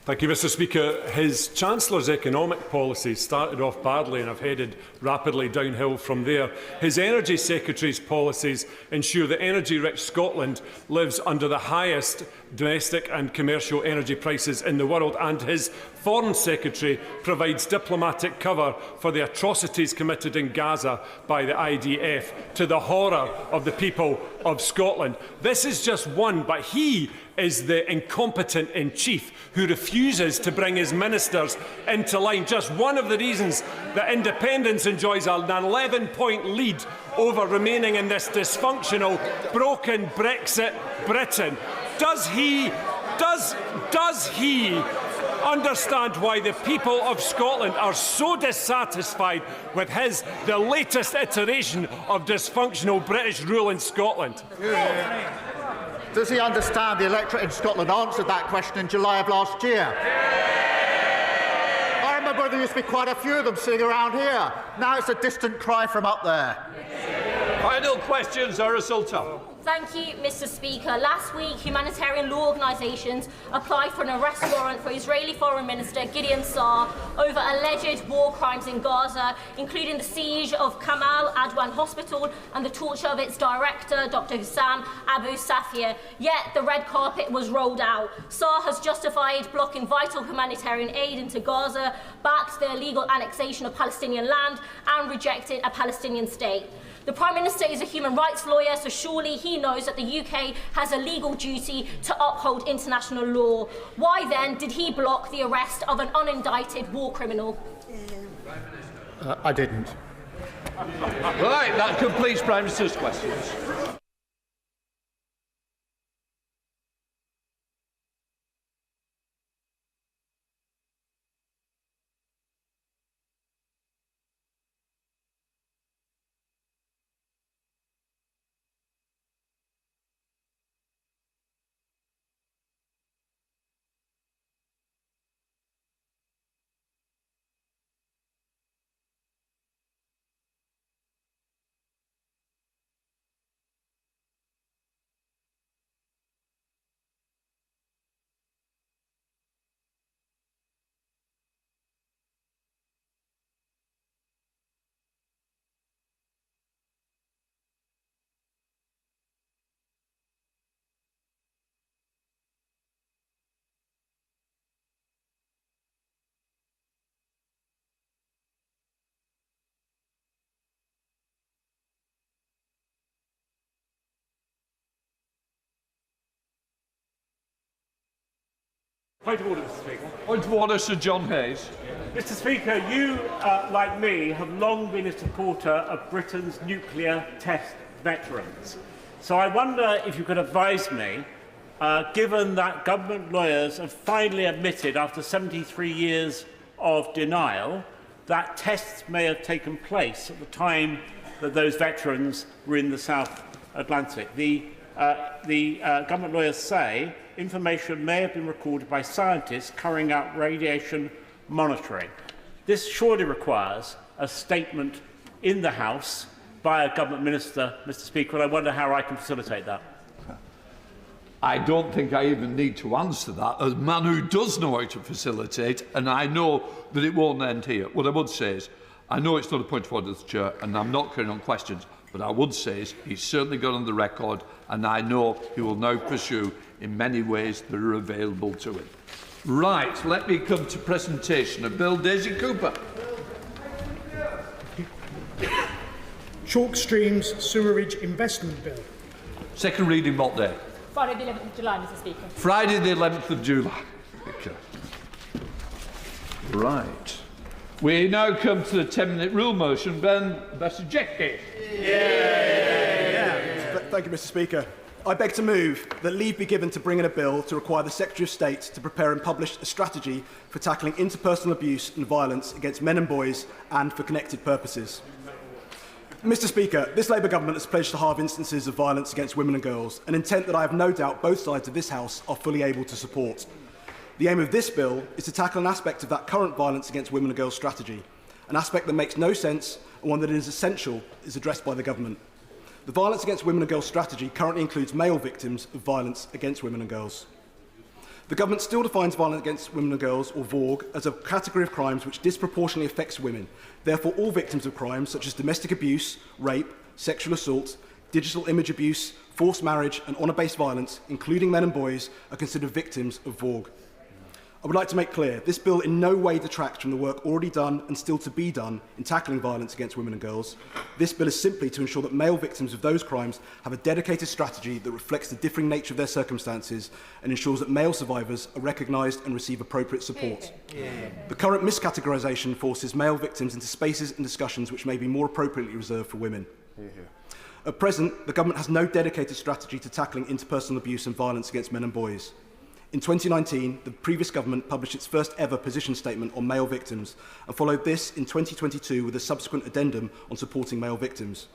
Thank you, Mr. Speaker. His Chancellor's economic policies started off badly and have headed rapidly downhill from there. His Energy Secretary's policies ensure that energy-rich Scotland lives under the highest domestic and commercial energy prices in the world, and his Foreign Secretary provides diplomatic cover for the atrocities committed in Gaza by the IDF, to the horror of the people of Scotland. This is just one, but he is the incompetent-in-chief who refuses to bring his ministers into line. Just one of the reasons that independence enjoys an 11-point lead over remaining in this dysfunctional, broken Brexit Britain. Does he understand why the people of Scotland are so dissatisfied with the latest iteration of dysfunctional British rule in Scotland? Does he understand the electorate in Scotland answered that question in July of last year? I remember there used to be quite a few of them sitting around here. Now it's a distant cry from up there. Final questions, Zara Sultan. Thank you, Mr. Speaker. Last week, humanitarian law organisations applied for an arrest warrant for Israeli Foreign Minister Gideon Saar over alleged war crimes in Gaza, including the siege of Kamal Adwan Hospital and the torture of its director, Dr. Hussam Abu Safir. Yet the red carpet was rolled out. Saar has justified blocking vital humanitarian aid into Gaza, backed the illegal annexation of Palestinian land, and rejected a Palestinian state. The Prime Minister is a human rights lawyer, so surely he knows that the UK has a legal duty to uphold international law. Why then did he block the arrest of an unindicted war criminal? I didn't. Right, that completes Prime Minister's questions. Point of order, Mr. Speaker. Point of order, Sir John Hayes. Mr. Speaker, you, like me, have long been a supporter of Britain's nuclear test veterans. So I wonder if you could advise me, given that government lawyers have finally admitted, after 73 years of denial, that tests may have taken place at the time that those veterans were in the South Atlantic. The government lawyers say information may have been recorded by scientists carrying out radiation monitoring. This surely requires a statement in the House by a government minister, Mr. Speaker, and I wonder how I can facilitate that. I don't think I even need to answer that, as a man who does know how to facilitate, and I know that it won't end here. What I would say is, I know it's not a point of order, Chair, and I'm not carrying on questions, but I would say is he's certainly got on the record, and I know he will now pursue in many ways that are available to him. Right, let me come to presentation of Bill Daisy Cooper. Chalk Streams Sewerage Investment Bill. Second reading, what day? Friday the 11th of July, Mr. Speaker. Friday the 11th of July. Okay. Right. We now come to the 10-minute rule motion. Ben Bassajecki. Thank you, Mr. Speaker. I beg to move that leave be given to bring in a bill to require the Secretary of State to prepare and publish a strategy for tackling interpersonal abuse and violence against men and boys and for connected purposes. Mr. Speaker, this Labour government has pledged to halve instances of violence against women and girls, an intent that I have no doubt both sides of this House are fully able to support. The aim of this bill is to tackle an aspect of that current violence against women and girls strategy, an aspect that makes no sense and one that is essential is addressed by the government. The violence against women and girls strategy currently includes male victims of violence against women and girls. The government still defines violence against women and girls, or VAUG, as a category of crimes which disproportionately affects women. Therefore, all victims of crimes such as domestic abuse, rape, sexual assault, digital image abuse, forced marriage and honour-based violence, including men and boys, are considered victims of VAUG. I would like to make clear, this bill in no way detracts from the work already done and still to be done in tackling violence against women and girls. This bill is simply to ensure that male victims of those crimes have a dedicated strategy that reflects the differing nature of their circumstances and ensures that male survivors are recognised and receive appropriate support. The current miscategorisation forces male victims into spaces and discussions which may be more appropriately reserved for women. At present, the government has no dedicated strategy to tackling interpersonal abuse and violence against men and boys. In 2019, the previous government published its first ever position statement on male victims and followed this in 2022 with a subsequent addendum on supporting male victims.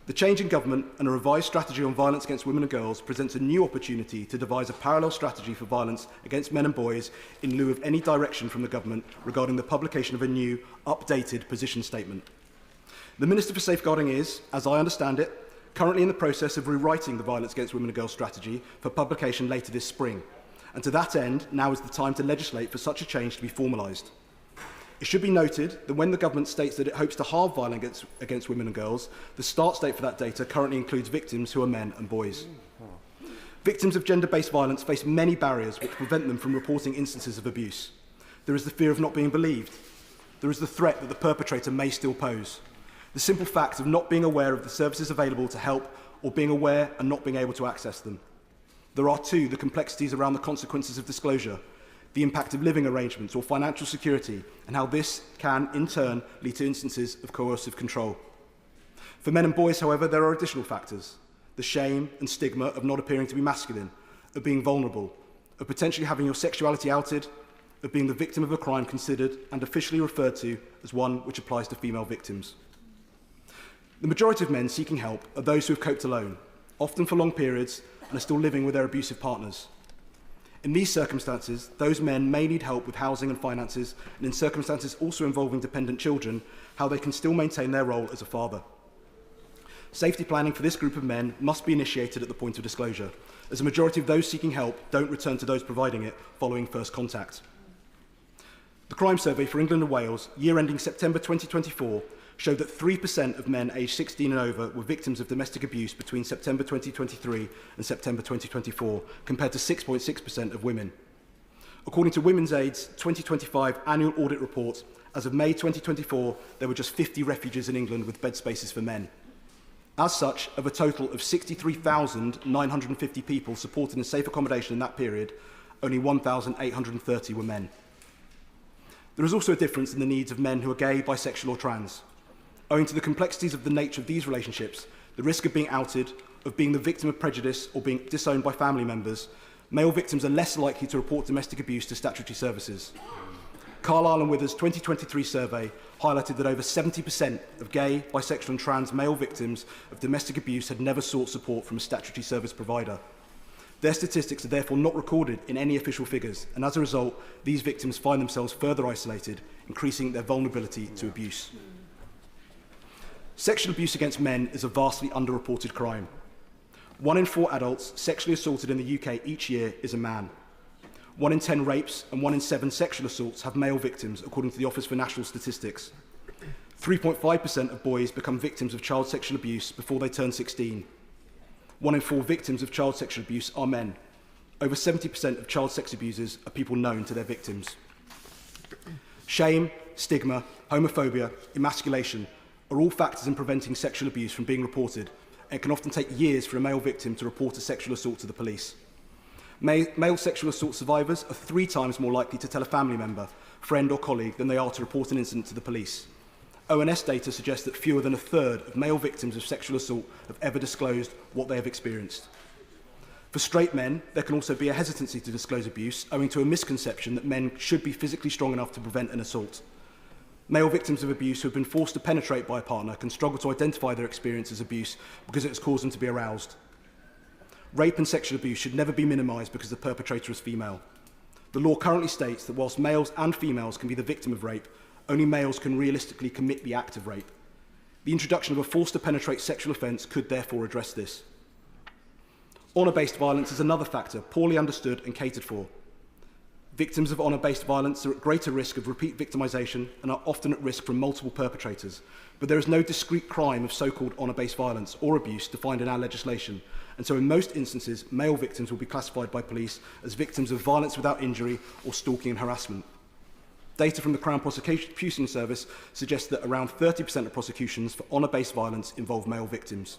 The change in government and a revised strategy on violence against women and girls presents a new opportunity to devise a parallel strategy for violence against men and boys in lieu of any direction from the government regarding the publication of a new, updated position statement. The Minister for Safeguarding is, as I understand it, currently in the process of rewriting the violence against women and girls strategy for publication later this spring. And to that end, now is the time to legislate for such a change to be formalised. It should be noted that when the government states that it hopes to halve violence against women and girls, the start date for that data currently includes victims who are men and boys. Victims of gender-based violence face many barriers which prevent them from reporting instances of abuse. There is the fear of not being believed. There is the threat that the perpetrator may still pose. The simple fact of not being aware of the services available to help or being aware and not being able to access them. There are too the complexities around the consequences of disclosure, the impact of living arrangements or financial security, and how this can, in turn, lead to instances of coercive control. For men and boys, however, there are additional factors. The shame and stigma of not appearing to be masculine, of being vulnerable, of potentially having your sexuality outed, of being the victim of a crime considered and officially referred to as one which applies to female victims. The majority of men seeking help are those who have coped alone, often for long periods, and are still living with their abusive partners. In these circumstances, those men may need help with housing and finances, and in circumstances also involving dependent children, how they can still maintain their role as a father. Safety planning for this group of men must be initiated at the point of disclosure, as a majority of those seeking help don't return to those providing it following first contact. The Crime Survey for England and Wales, year ending September 2024, showed that 3% of men aged 16 and over were victims of domestic abuse between September 2023 and September 2024, compared to 6.6% of women. According to Women's Aid's 2025 annual audit report, as of May 2024, there were just 50 refuges in England with bed spaces for men. As such, of a total of 63,950 people supported in safe accommodation in that period, only 1,830 were men. There is also a difference in the needs of men who are gay, bisexual or trans. Owing to the complexities of the nature of these relationships, the risk of being outed, of being the victim of prejudice or being disowned by family members, male victims are less likely to report domestic abuse to statutory services. Carlisle and Withers' 2023 survey highlighted that over 70% of gay, bisexual and trans male victims of domestic abuse had never sought support from a statutory service provider. Their statistics are therefore not recorded in any official figures, and as a result, these victims find themselves further isolated, increasing their vulnerability to abuse. Sexual abuse against men is a vastly underreported crime. 1 in 4 adults sexually assaulted in the UK each year is a man. 1 in 10 rapes and 1 in 7 sexual assaults have male victims, according to the Office for National Statistics. 3.5% of boys become victims of child sexual abuse before they turn 16. 1 in 4 victims of child sexual abuse are men. Over 70% of child sex abusers are people known to their victims. Shame, stigma, homophobia, emasculation are all factors in preventing sexual abuse from being reported, and it can often take years for a male victim to report a sexual assault to the police. Male sexual assault survivors are 3 times more likely to tell a family member, friend or colleague than they are to report an incident to the police. ONS data suggests that fewer than a third of male victims of sexual assault have ever disclosed what they have experienced. For straight men, there can also be a hesitancy to disclose abuse, owing to a misconception that men should be physically strong enough to prevent an assault. Male victims of abuse who have been forced to penetrate by a partner can struggle to identify their experience as abuse because it has caused them to be aroused. Rape and sexual abuse should never be minimised because the perpetrator is female. The law currently states that whilst males and females can be the victim of rape, only males can realistically commit the act of rape. The introduction of a force to penetrate sexual offence could therefore address this. Honour-based violence is another factor poorly understood and catered for. Victims of honour-based violence are at greater risk of repeat victimisation and are often at risk from multiple perpetrators, but there is no discrete crime of so-called honour-based violence or abuse defined in our legislation, and so in most instances, male victims will be classified by police as victims of violence without injury or stalking and harassment. Data from the Crown Prosecution Service suggests that around 30% of prosecutions for honour-based violence involve male victims.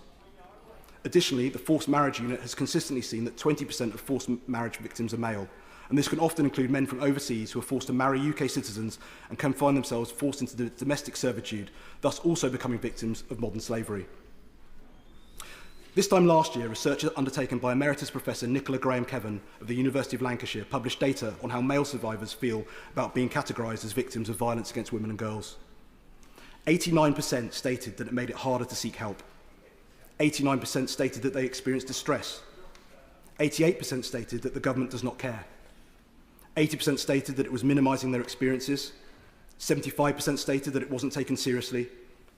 Additionally, the Forced Marriage Unit has consistently seen that 20% of forced marriage victims are male, and this can often include men from overseas who are forced to marry UK citizens and can find themselves forced into domestic servitude, thus also becoming victims of modern slavery. This time last year, research undertaken by Emeritus Professor Nicola Graham-Kevan of the University of Lancashire published data on how male survivors feel about being categorised as victims of violence against women and girls. 89% stated that it made it harder to seek help. 89% stated that they experienced distress. 88% stated that the government does not care. 80% stated that it was minimising their experiences. 75% stated that it wasn't taken seriously.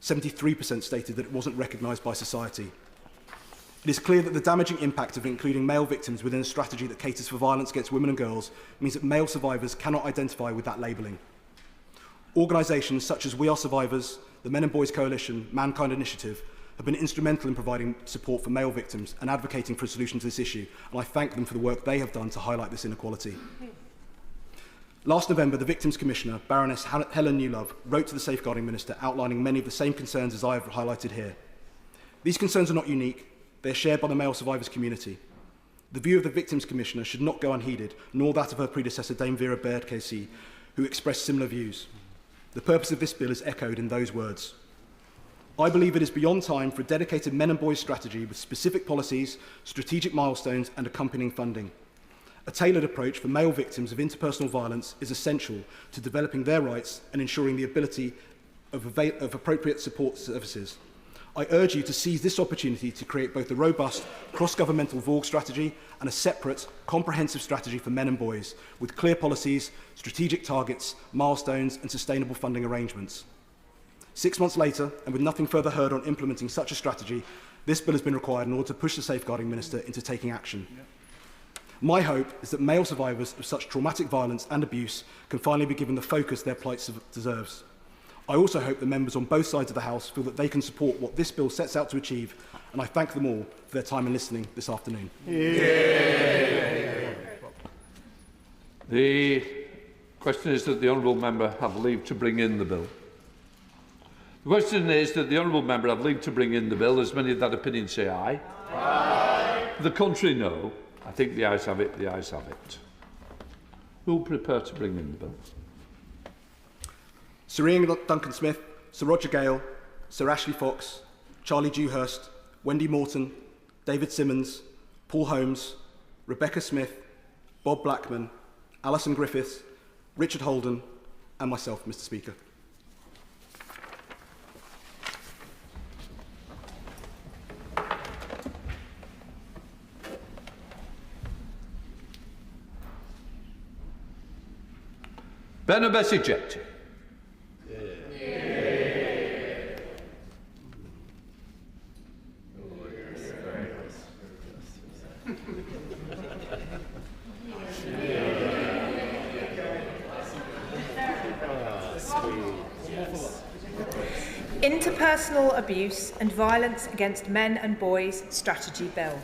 73% stated that it wasn't recognised by society. It is clear that the damaging impact of including male victims within a strategy that caters for violence against women and girls means that male survivors cannot identify with that labelling. Organisations such as We Are Survivors, the Men and Boys Coalition, Mankind Initiative have been instrumental in providing support for male victims and advocating for a solution to this issue, and I thank them for the work they have done to highlight this inequality. Last November, the Victims Commissioner, Baroness Helen Newlove, wrote to the Safeguarding Minister outlining many of the same concerns as I have highlighted here. These concerns are not unique. They are shared by the male survivors community. The view of the Victims Commissioner should not go unheeded, nor that of her predecessor, Dame Vera Baird-KC, who expressed similar views. The purpose of this bill is echoed in those words. I believe it is beyond time for a dedicated men and boys strategy with specific policies, strategic milestones and accompanying funding. A tailored approach for male victims of interpersonal violence is essential to developing their rights and ensuring the ability of appropriate support services. I urge you to seize this opportunity to create both a robust cross-governmental VORG strategy and a separate, comprehensive strategy for men and boys, with clear policies, strategic targets, milestones and sustainable funding arrangements. 6 months later, and with nothing further heard on implementing such a strategy, this bill has been required in order to push the Safeguarding Minister into taking action. My hope is that male survivors of such traumatic violence and abuse can finally be given the focus their plight deserves. I also hope the members on both sides of the House feel that they can support what this bill sets out to achieve, and I thank them all for their time in listening this afternoon. Yeah. The question is that the honourable member have leave to bring in the bill. The question is that the honourable member have leave to bring in the bill. As many of that opinion say aye. Aye. The contrary, no. I think the ayes have it. The ayes have it. Who will prepare to bring in the bill? Sir Ian Duncan-Smith, Sir Roger Gale, Sir Ashley Fox, Charlie Dewhurst, Wendy Morton, David Simmons, Paul Holmes, Rebecca Smith, Bob Blackman, Alison Griffiths, Richard Holden, and myself, Mr. Speaker. Benabes ejected. Interpersonal abuse and violence against men and boys strategy bill.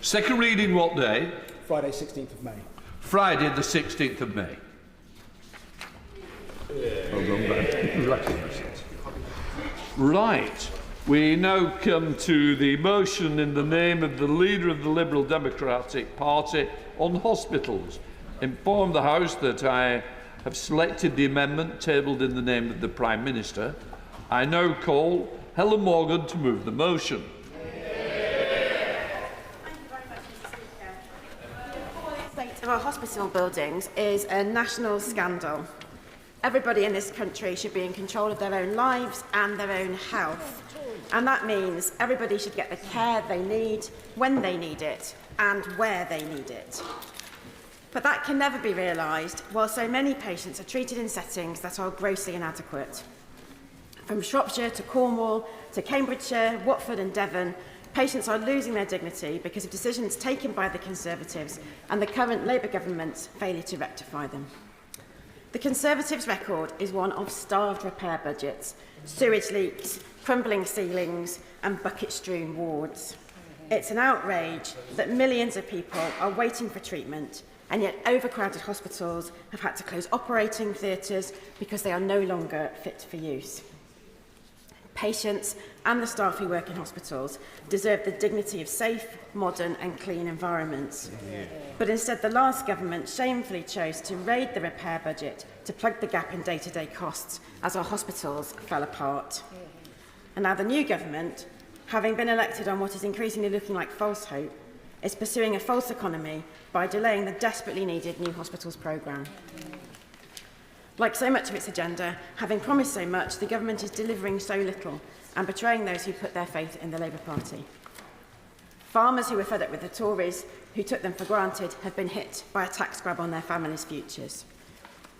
Second reading what day? Friday, 16th of May. Friday, the 16th of May. Right. We now come to the motion in the name of the Leader of the Liberal Democratic Party on hospitals. Inform the House that I have selected the amendment tabled in the name of the Prime Minister. I now call Helen Morgan to move the motion. The state of our hospital buildings is a national scandal. Everybody in this country should be in control of their own lives and their own health. And that means everybody should get the care they need, when they need it, and where they need it. But that can never be realised while so many patients are treated in settings that are grossly inadequate. From Shropshire to Cornwall to Cambridgeshire, Watford and Devon, patients are losing their dignity because of decisions taken by the Conservatives and the current Labour government's failure to rectify them. The Conservatives' record is one of starved repair budgets, sewage leaks, crumbling ceilings and bucket-strewn wards. It's an outrage that millions of people are waiting for treatment, and yet overcrowded hospitals have had to close operating theatres because they are no longer fit for use. Patients and the staff who work in hospitals deserve the dignity of safe, modern and clean environments. But instead, the last government shamefully chose to raid the repair budget to plug the gap in day-to-day costs as our hospitals fell apart. And now the new government, having been elected on what is increasingly looking like false hope, is pursuing a false economy by delaying the desperately needed new hospitals programme. Like so much of its agenda, having promised so much, the government is delivering so little and betraying those who put their faith in the Labour Party. Farmers who were fed up with the Tories, who took them for granted, have been hit by a tax grab on their families' futures.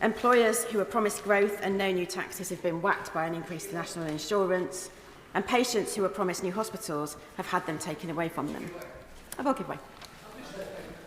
Employers who were promised growth and no new taxes have been whacked by an increase in national insurance, and patients who were promised new hospitals have had them taken away from them. I will give way.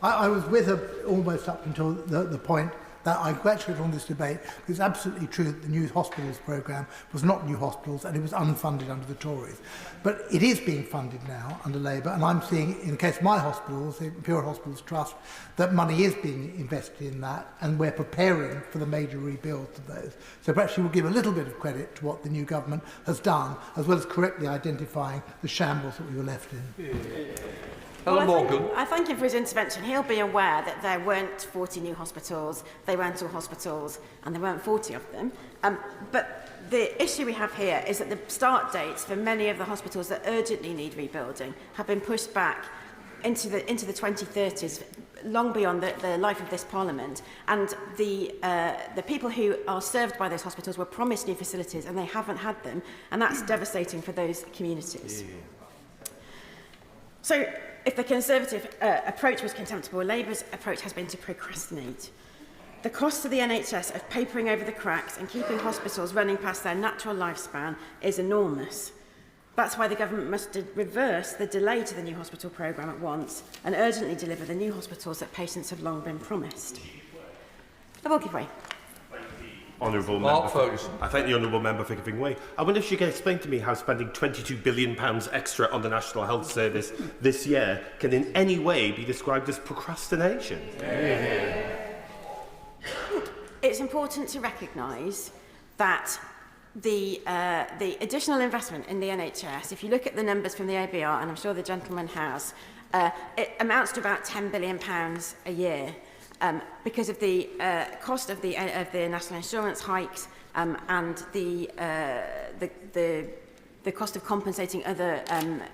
I was with her almost up until the point that I congratulate on this debate. It's absolutely true that the new hospitals programme was not new hospitals and it was unfunded under the Tories. But it is being funded now under Labour, and I'm seeing, in the case of my hospitals, the Imperial Hospitals Trust, that money is being invested in that, and we're preparing for the major rebuilds of those. So perhaps you will give a little bit of credit to what the new government has done, as well as correctly identifying the shambles that we were left in. I thank him for his intervention. He'll be aware that there weren't 40 new hospitals, they weren't all hospitals, and there weren't 40 of them. But the issue we have here is that the start dates for many of the hospitals that urgently need rebuilding have been pushed back into the 2030s, long beyond the life of this Parliament. And the people who are served by those hospitals were promised new facilities, and they haven't had them, and that's devastating for those communities. So, if the Conservative approach was contemptible, Labour's approach has been to procrastinate. The cost to the NHS of papering over the cracks and keeping hospitals running past their natural lifespan is enormous. That's why the government must reverse the delay to the new hospital programme at once and urgently deliver the new hospitals that patients have long been promised. I will give way. Honourable Member. I thank the Honourable Member for giving way. I wonder if she can explain to me how spending £22 billion extra on the National Health Service this year can in any way be described as procrastination. It's important to recognise that the additional investment in the NHS, if you look at the numbers from the ABR, and I'm sure the gentleman has, it amounts to about £10 billion a year. because of the cost of the national insurance hikes and the cost of compensating other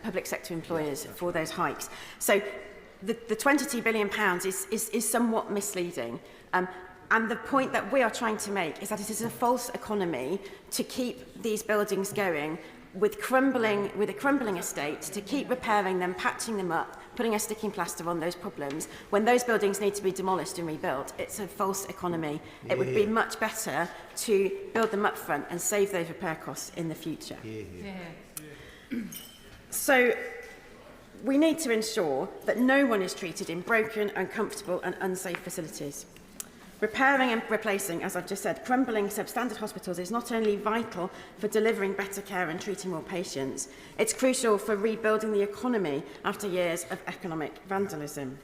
public sector employers for those hikes. So the £22 billion is somewhat misleading. And the point that we are trying to make is that it is a false economy to keep these buildings going with a crumbling estate, to keep repairing them, patching them up, putting a sticking plaster on those problems, when those buildings need to be demolished and rebuilt. It's a false economy. Yeah. It would be much better to build them up front and save those repair costs in the future. Yeah. So we need to ensure that no one is treated in broken, uncomfortable and unsafe facilities. Repairing and replacing, as I've just said, crumbling substandard hospitals is not only vital for delivering better care and treating more patients, it's crucial for rebuilding the economy after years of economic vandalism.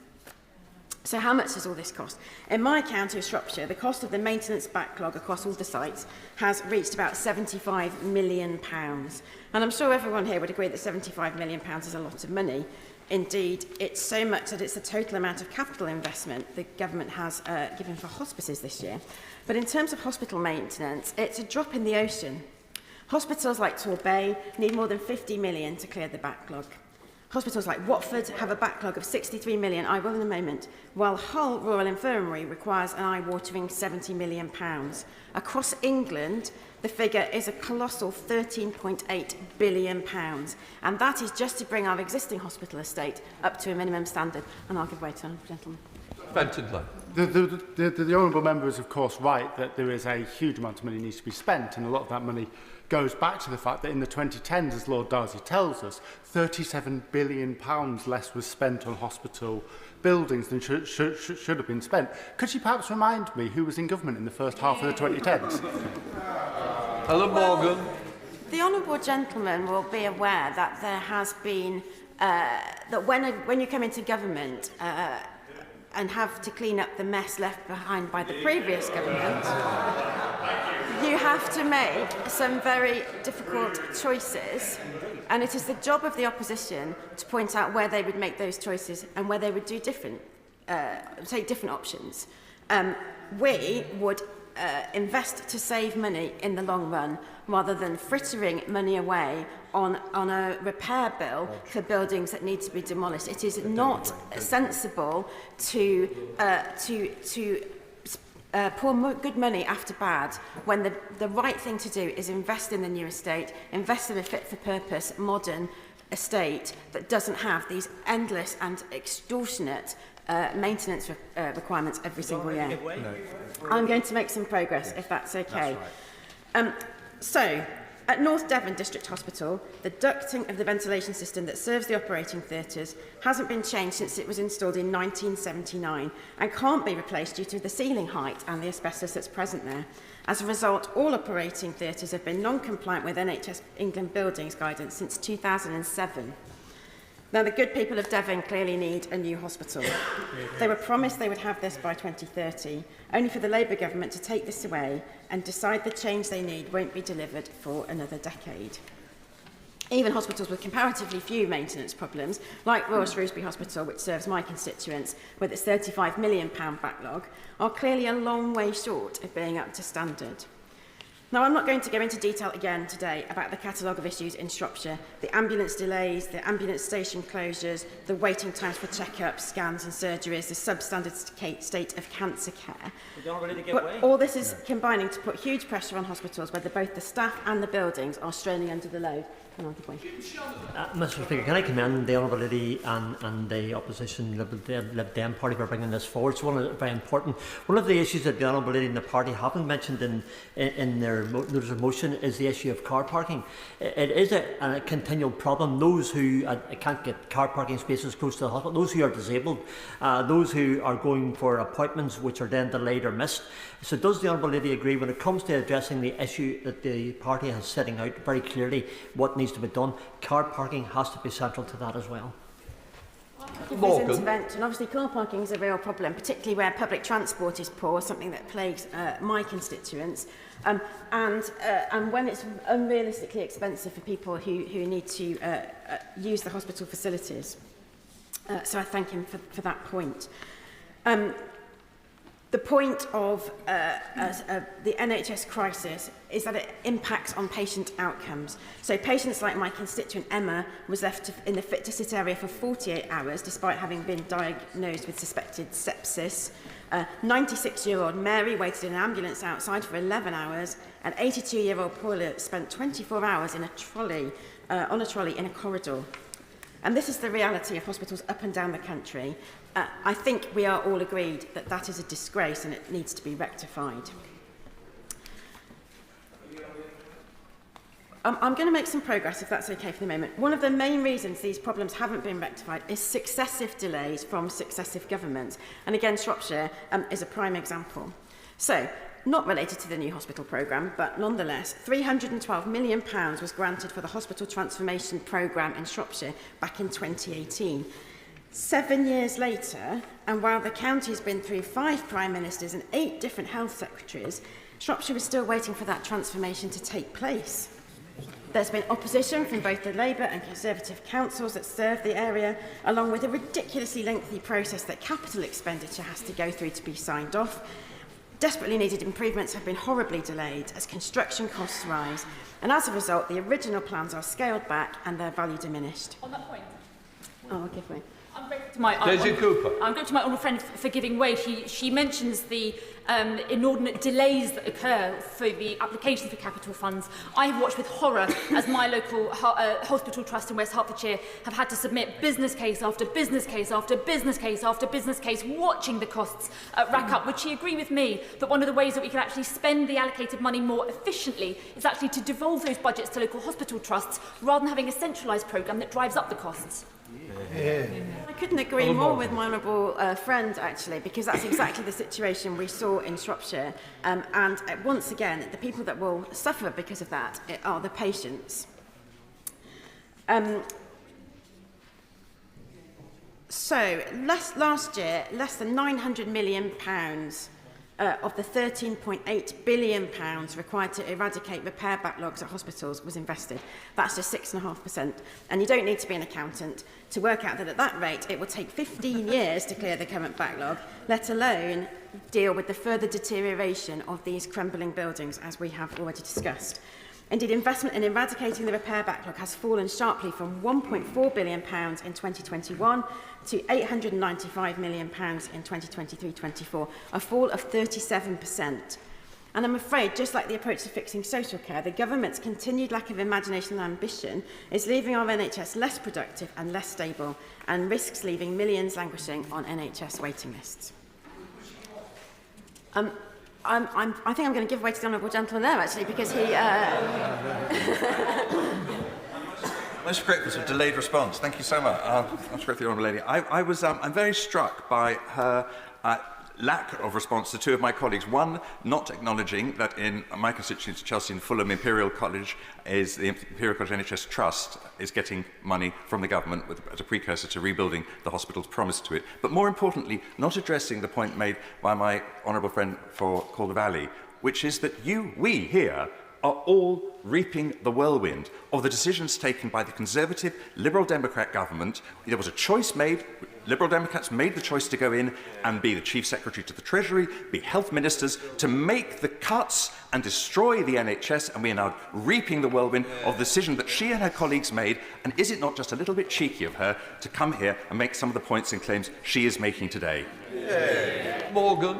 So how much does all this cost? In my county of Shropshire, the cost of the maintenance backlog across all the sites has reached about £75 million. And I'm sure everyone here would agree that £75 million is a lot of money. Indeed, it's so much that it's the total amount of capital investment the government has given for hospices this year. But in terms of hospital maintenance, it's a drop in the ocean. Hospitals like Torbay need more than £50 million to clear the backlog. Hospitals like Watford have a backlog of £63 million, I will in a moment, while Hull Royal Infirmary requires an eye-watering £70 million. Across England, the figure is a colossal £13.8 billion, and that is just to bring our existing hospital estate up to a minimum standard. And I'll give way to the gentleman. The honourable member is, of course, right that there is a huge amount of money needs to be spent, and a lot of that money goes back to the fact that in the 2010s, as Lord Darcy tells us, £37 billion less was spent on hospital buildings than should have been spent. Could you perhaps remind me who was in government in the first half of the 2010s? Helen Morgan. The honourable gentleman will be aware that there has been, that when you come into government and have to clean up the mess left behind by the previous government, you have to make some very difficult choices, and it is the job of the opposition to point out where they would make those choices and where they would do take different options. We would invest to save money in the long run rather than frittering money away on a repair bill for buildings that need to be demolished. It is not sensible to pour good money after bad when the right thing to do is invest in the new estate, invest in a fit-for-purpose, modern estate that doesn't have these endless and extortionate maintenance requirements every single year. No. I'm going to make some progress, if that's okay. That's right. So, at North Devon District Hospital, the ducting of the ventilation system that serves the operating theatres hasn't been changed since it was installed in 1979 and can't be replaced due to the ceiling height and the asbestos that's present there. As a result, all operating theatres have been non-compliant with NHS England buildings guidance since 2007. Now, the good people of Devon clearly need a new hospital. They were promised they would have this by 2030, only for the Labour government to take this away and decide the change they need won't be delivered for another decade. Even hospitals with comparatively few maintenance problems, like Royal Shrewsbury Hospital, which serves my constituents, with its £35 million backlog, are clearly a long way short of being up to standard. Now, I'm not going to go into detail again today about the catalogue of issues in Shropshire, the ambulance delays, the ambulance station closures, the waiting times for check-ups, scans and surgeries, the substandard state of cancer care. But all this is combining to put huge pressure on hospitals where both the staff and the buildings are straining under the load. Mr Speaker, can I commend the Honourable Lady and the opposition Lib Dem party for bringing this forward? It's very important. One of the issues that the Honourable Lady and the party haven't mentioned in their notice of motion is the issue of car parking. It is a continual problem. Those who can't get car parking spaces close to the hospital, those who are disabled, those who are going for appointments which are then delayed or missed. So does the Honourable Lady agree when it comes to addressing the issue that the party is setting out very clearly what needs to be done? Car parking has to be central to that as well. Intervention. Obviously, car parking is a real problem, particularly where public transport is poor, something that plagues my constituents, and when it's unrealistically expensive for people who need to use the hospital facilities. So I thank him for that point. The point of the NHS crisis is that it impacts on patient outcomes. So patients like my constituent Emma was left in the fit to sit area for 48 hours despite having been diagnosed with suspected sepsis. 96-year-old Mary waited in an ambulance outside for 11 hours, and 82-year-old Paula spent 24 hours in a trolley, on a trolley in a corridor. And this is the reality of hospitals up and down the country. I think we are all agreed that that is a disgrace and it needs to be rectified. I'm going to make some progress, if that's okay for the moment. One of the main reasons these problems haven't been rectified is successive delays from successive governments. And again, Shropshire is a prime example. So, not related to the new hospital programme, but nonetheless, £312 million was granted for the Hospital Transformation Programme in Shropshire back in 2018. 7 years later, and while the county has been through 5 Prime Ministers and 8 different health secretaries, Shropshire is still waiting for that transformation to take place. There's been opposition from both the Labour and Conservative councils that serve the area, along with a ridiculously lengthy process that capital expenditure has to go through to be signed off. Desperately needed improvements have been horribly delayed as construction costs rise, and as a result, the original plans are scaled back and their value diminished. On that point, I'll give way. I'm grateful to my honourable friend for giving way. She mentions the inordinate delays that occur for the application for capital funds. I have watched with horror as my local hospital trust in West Hertfordshire have had to submit business case after business case after business case after business case, watching the costs rack up. Would she agree with me that one of the ways that we can actually spend the allocated money more efficiently is actually to devolve those budgets to local hospital trusts rather than having a centralised programme that drives up the costs? I couldn't agree more with my honourable friend, actually, because that's exactly the situation we saw in Shropshire. And once again, the people that will suffer because of that are the patients. So, last year, less than £900 million of the £13.8 billion required to eradicate repair backlogs at hospitals was invested. That's just 6.5%. And you don't need to be an accountant to work out that at that rate it will take 15 years to clear the current backlog, let alone deal with the further deterioration of these crumbling buildings, as we have already discussed. Indeed, investment in eradicating the repair backlog has fallen sharply from £1.4 billion in 2021 to £895 million in 2023-24, a fall of 37%. And I'm afraid, just like the approach to fixing social care, the government's continued lack of imagination and ambition is leaving our NHS less productive and less stable, and risks leaving millions languishing on NHS waiting lists. I think I'm going to give way to the honourable gentleman there, actually, because he... Most grateful for a delayed response. Thank you so much. Most grateful, honourable lady. I'm very struck by her lack of response to 2 of my colleagues. One, not acknowledging that in my constituency, Chelsea and Fulham, Imperial College the Imperial College NHS Trust is getting money from the government as a precursor to rebuilding the hospital's promise to it. But more importantly, not addressing the point made by my honourable friend for Calder Valley, which is that we here are all reaping the whirlwind of the decisions taken by the Conservative Liberal Democrat government. There was a choice made. Liberal Democrats made the choice to go in and be the Chief Secretary to the Treasury, be health ministers, to make the cuts and destroy the NHS, and we are now reaping the whirlwind of the decision that she and her colleagues made. And is it not just a little bit cheeky of her to come here and make some of the points and claims she is making today? Morgan.